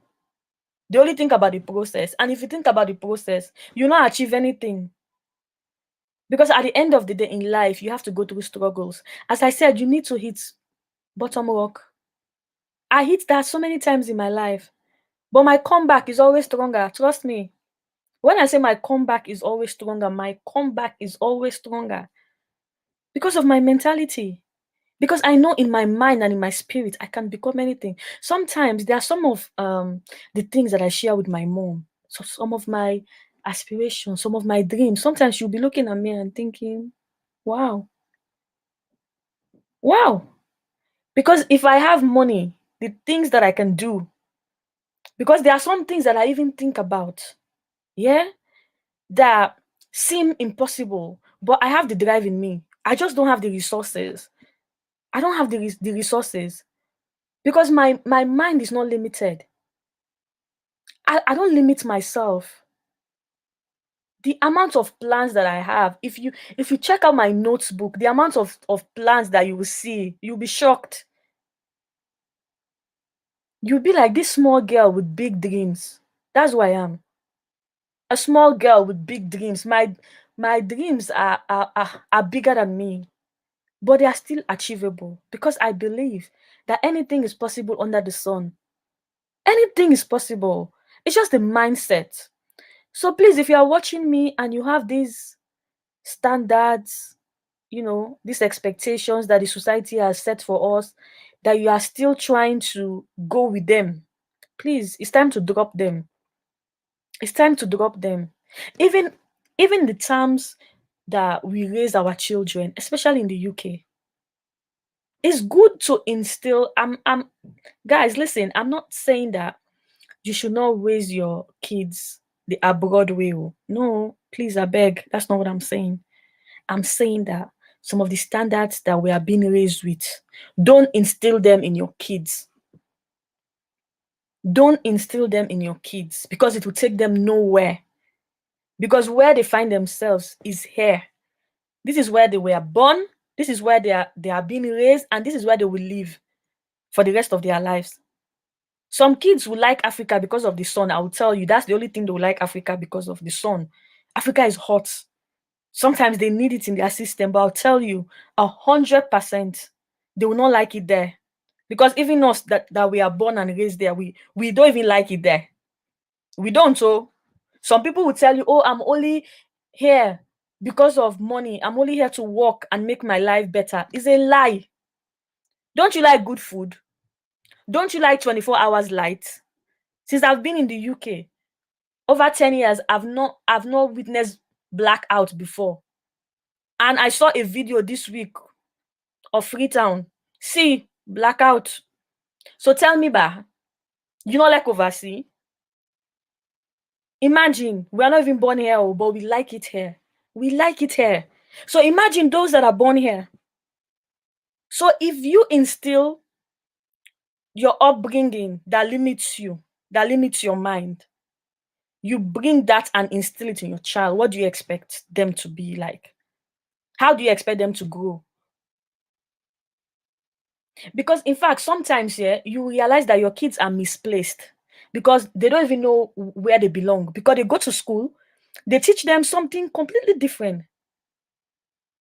They only think about the process. And if you think about the process, you'll not achieve anything. Because at the end of the day in life, you have to go through struggles. As I said, you need to hit bottom rock. I hit that so many times in my life. But my comeback is always stronger. Trust me. When I say my comeback is always stronger, my comeback is always stronger. Because of my mentality. Because I know in my mind and in my spirit, I can become anything. Sometimes there are some of the things that I share with my mom. So some of my aspirations, some of my dreams. Sometimes she'll be looking at me and thinking, wow, wow. Because if I have money, the things that I can do, because there are some things that I even think about, yeah, that seem impossible, but I have the drive in me. I just don't have the resources. I don't have the resources because my mind is not limited. I don't limit myself. The amount of plans that I have, if you check out my notebook, the amount of plans that you will see, you'll be shocked. You'll be like, this small girl with big dreams. That's who I am. A small girl with big dreams. My dreams are bigger than me, but they are still achievable because I believe that anything is possible under the sun. Anything is possible. It's just a mindset. So please, if you are watching me and you have these standards, these expectations that the society has set for us, that you are still trying to go with them, please, it's time to drop them. It's time to drop them. Even even the terms that we raise our children, especially in the UK, it's good to instill. I'm guys, listen, I'm not saying that you should not raise your kids the abroad way. Oh. No, please, I beg. That's not what I'm saying. I'm saying that some of the standards that we are being raised with, don't instill them in your kids. Don't instill them in your kids because it will take them nowhere. Because where they find themselves is here. This is where they were born. This is where they are being raised, and this is where they will live for the rest of their lives. Some kids will like Africa because of the sun. I will tell you, that's the only thing they will like Africa, because of the sun. Africa is hot. Sometimes they need it in their system, but I'll tell you, 100%, they will not like it there. Because even us that we are born and raised there, we don't even like it there. We don't. So some people will tell you, oh, I'm only here because of money. I'm only here to work and make my life better. It's a lie. Don't you like good food? Don't you like 24 hours light? Since I've been in the UK, over 10 years, I've not witnessed blackout before. And I saw a video this week of Freetown. See, blackout. So tell me, bah, you not like overseas? Imagine, we are not even born here, but we like it here. We like it here. So imagine those that are born here. So if you instill your upbringing that limits you, that limits your mind, you bring that and instill it in your child, what do you expect them to be like? How do you expect them to grow? Because in fact, sometimes, yeah, you realize that your kids are misplaced because they don't even know where they belong. Because they go to school, they teach them something completely different.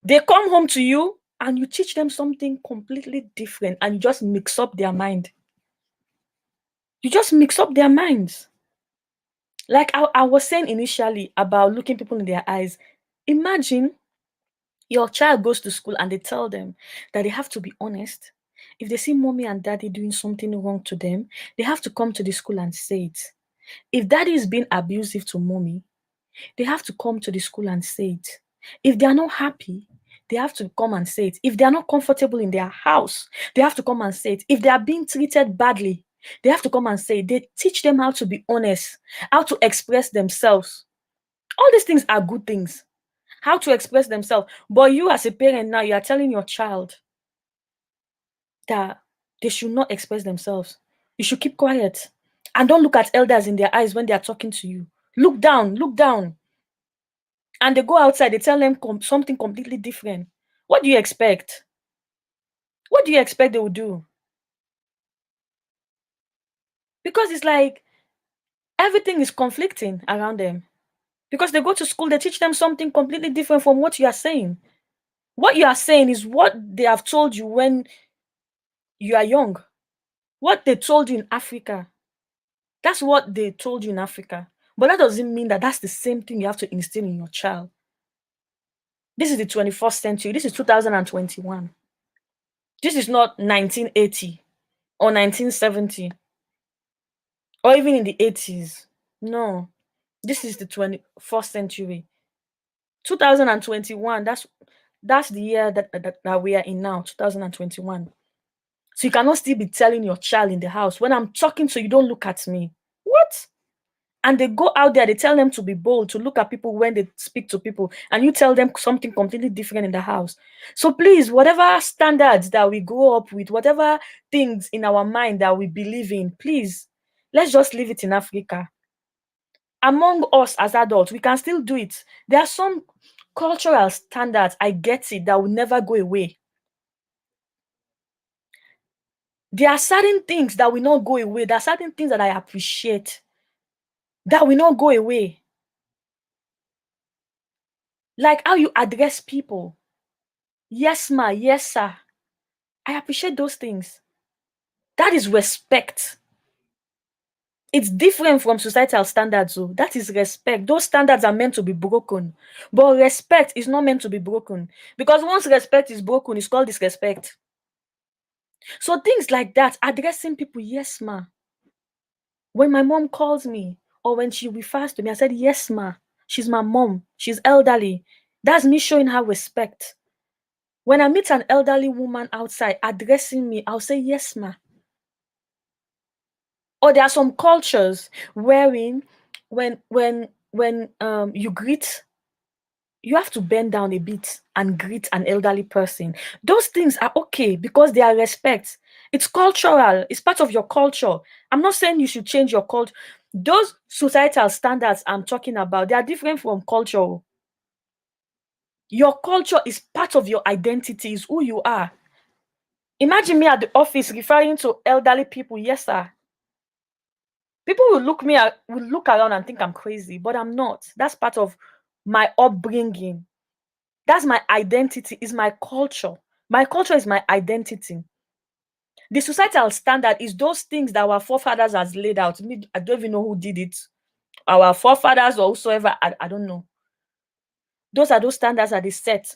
They come home to you and you teach them something completely different and you just mix up their mind. You just mix up their minds. Like I was saying initially about looking people in their eyes. Imagine your child goes to school and they tell them that they have to be honest. If they see mommy and daddy doing something wrong to them, they have to come to the school and say it. If daddy is being abusive to mommy, they have to come to the school and say it. If they are not happy, they have to come and say it. If they are not comfortable in their house, they have to come and say it. If they are being treated badly, they have to come and say it. They teach them how to be honest, how to express themselves. All these things are good things. How to express themselves. But you as a parent now, you are telling your child that they should not express themselves. You should keep quiet. And don't look at elders in their eyes when they are talking to you. Look down, look down. And they go outside, they tell them something completely different. What do you expect? What do you expect they will do? Because it's like everything is conflicting around them. Because they go to school, they teach them something completely different from what you are saying. What you are saying is what they have told you when you are young. What they told you in Africa. That's what they told you in Africa. But that doesn't mean that that's the same thing you have to instill in your child. This is the 21st century. This is 2021. This is not 1980 or 1970 or even in the 80s. No, this is the 21st century. 2021, that's the year that we are in now, 2021. So you cannot still be telling your child in the house, when I'm talking to you, don't look at me. What? And they go out there, they tell them to be bold, to look at people when they speak to people, and you tell them something completely different in the house. So please, whatever standards that we grow up with, whatever things in our mind that we believe in, please, let's just leave it in Africa. Among us as adults, we can still do it. There are some cultural standards, I get it, that will never go away. There are certain things that will not go away. There are certain things that I appreciate that will not go away. Like how you address people. Yes, ma, yes, sir. I appreciate those things. That is respect. It's different from societal standards. So that is respect. Those standards are meant to be broken. But respect is not meant to be broken. Because once respect is broken, it's called disrespect. So things like that, addressing people, yes, ma. When my mom calls me or when she refers to me, I said, yes, ma. She's my mom. She's elderly. That's me showing her respect. When I meet an elderly woman outside addressing me, I'll say, yes, ma. Or there are some cultures wherein when you greet, you have to bend down a bit and greet an elderly person. Those things are okay because they are respect. It's cultural. It's part of your culture. I'm not saying you should change your culture. Those societal standards I'm talking about, they are different from culture. Your culture is part of your identity, is who you are. Imagine me at the office referring to elderly people, yes, sir. People will look around and think I'm crazy, but I'm not. That's part of my upbringing. That's my identity, is my culture. My culture is my identity. The societal standard is those things that our forefathers has laid out. Me, I don't even know who did it. Our forefathers or whosoever, I don't know. Those are those standards that they set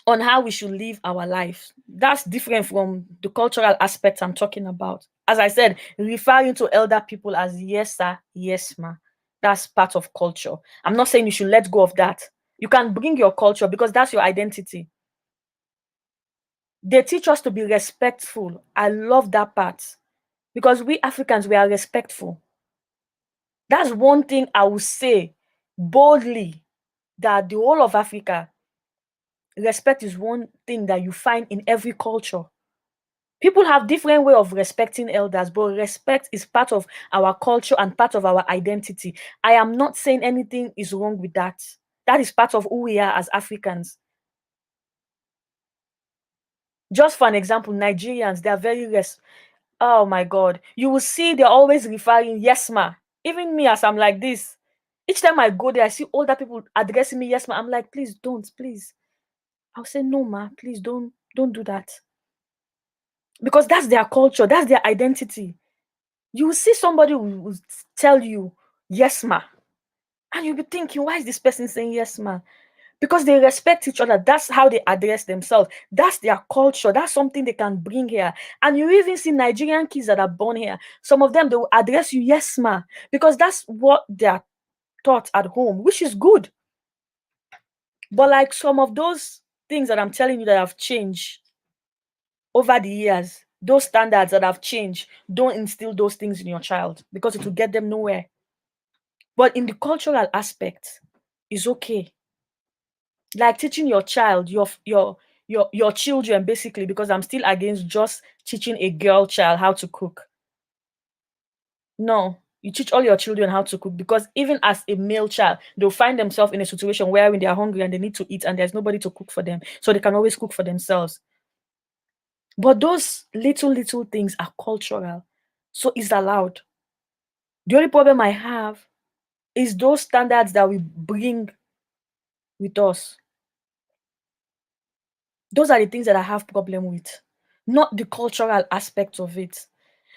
on how we should live our lives. That's different from the cultural aspect I'm talking about. As I said, referring to elder people as yes sir, yes ma. That's part of culture. I'm not saying you should let go of that. You can bring your culture because that's your identity. They teach us to be respectful. I love that part because we Africans, we are respectful. That's one thing I will say boldly, that the whole of Africa, respect is one thing that you find in every culture. People have different way of respecting elders, but respect is part of our culture and part of our identity. I am not saying anything is wrong with that. That is part of who we are as Africans. Just for an example, Nigerians, they are oh my God. You will see they're always referring, yes, ma. Even me, as I'm like this, each time I go there, I see older people addressing me, yes, ma. I'm like, please don't, please. I'll say, no, ma, please don't do that. Because that's their culture, that's their identity. You will see somebody who will tell you, yes, ma. And you'll be thinking, why is this person saying yes, ma? Because they respect each other. That's how they address themselves. That's their culture. That's something they can bring here. And you even see Nigerian kids that are born here. Some of them, they will address you, yes, ma. Because that's what they are taught at home, which is good. But like some of those things that I'm telling you that have changed over the years, those standards that have changed, don't instill those things in your child because it will get them nowhere. But in the cultural aspect, is okay. Like teaching your child, your children basically, because I'm still against just teaching a girl child how to cook. No, you teach all your children how to cook because even as a male child, they'll find themselves in a situation where they are hungry and they need to eat and there's nobody to cook for them. So they can always cook for themselves. But those little things are cultural. So it's allowed. The only problem I have is those standards that we bring with us. Those are the things that I have problem with, not the cultural aspect of it.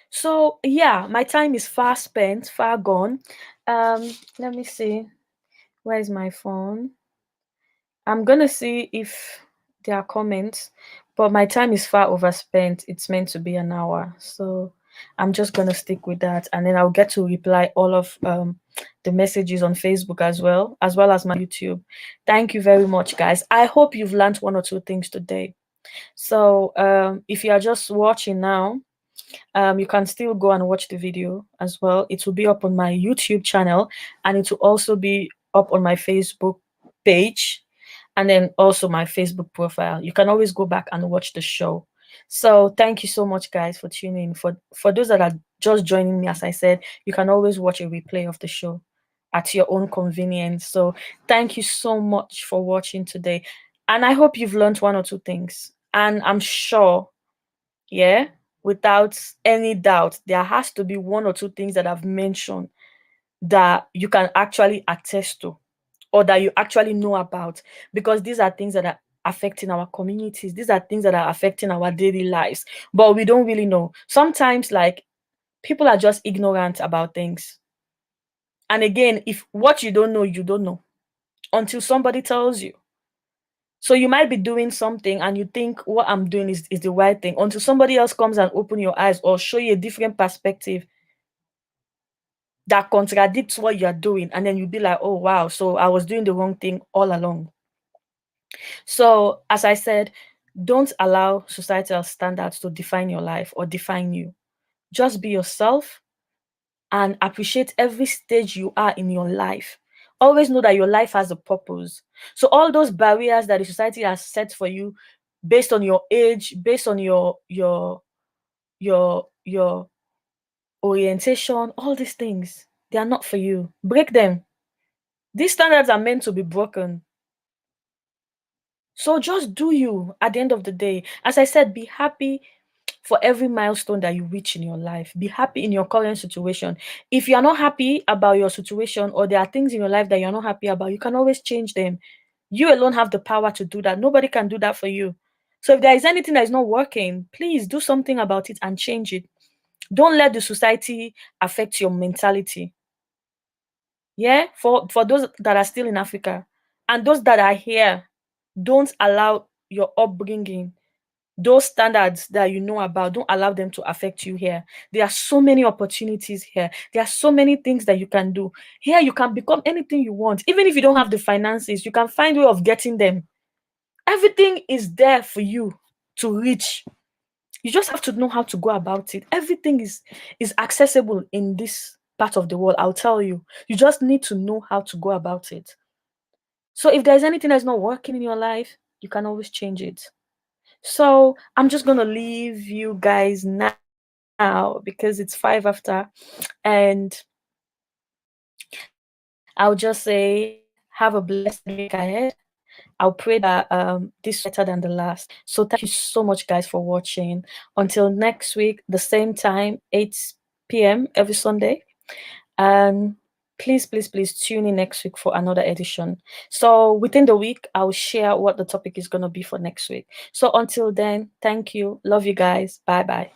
So yeah, my time is far spent, far gone. Let me see. Where is my phone? I'm gonna see if there are comments, but my time is far overspent. It's meant to be an hour, so I'm just gonna stick with that, and then I'll get to reply all of the messages on Facebook as well as my YouTube. Thank you very much, guys. I hope you've learned one or two things today. So if you are just watching now, you can still go and watch the video as well. It will be up on my YouTube channel and it will also be up on my Facebook page and then also my Facebook profile. You can always go back and watch the show. So thank you so much, guys, for tuning in. For those that are just joining me, as I said, you can always watch a replay of the show at your own convenience. So thank you so much for watching today. And I hope you've learned one or two things. And I'm sure, yeah, without any doubt, there has to be one or two things that I've mentioned that you can actually attest to or that you actually know about, because these are things that are affecting our communities. These are things that are affecting our daily lives, but we don't really know. Sometimes, like, people are just ignorant about things. And again, if what you don't know, you don't know until somebody tells you. So you might be doing something and you think what I'm doing is the right thing until somebody else comes and open your eyes or show you a different perspective that contradicts what you're doing. And then you'll be like, oh, wow, so I was doing the wrong thing all along. So as I said, don't allow societal standards to define your life or define you. Just be yourself and appreciate every stage you are in your life. Always know that your life has a purpose. So all those barriers that the society has set for you based on your age, based on your orientation, all these things, they are not for you. Break them. These standards are meant to be broken. So just do you at the end of the day. As I said, be happy for every milestone that you reach in your life. Be happy in your current situation. If you're not happy about your situation or there are things in your life that you're not happy about, you can always change them. You alone have the power to do that. Nobody can do that for you. So if there is anything that is not working, please do something about it and change it. Don't let the society affect your mentality. Yeah, for those that are still in Africa and those that are here, don't allow your upbringing, those standards that you know about, don't allow them to affect you here. There are so many opportunities here. There are so many things that you can do. Here you can become anything you want. Even if you don't have the finances, you can find a way of getting them. Everything is there for you to reach. You just have to know how to go about it. Everything is accessible in this part of the world, I'll tell you. You just need to know how to go about it. So if there's anything that's not working in your life, you can always change it. So I'm just gonna leave you guys now because it's 5 after, and I'll just say have a blessed week ahead. I'll pray that this is better than the last. So thank you so much, guys, for watching. Until next week, the same time, 8 p.m. every Sunday. And please, please, please tune in next week for another edition. So within the week, I'll share what the topic is going to be for next week. So until then, thank you. Love you guys. Bye bye.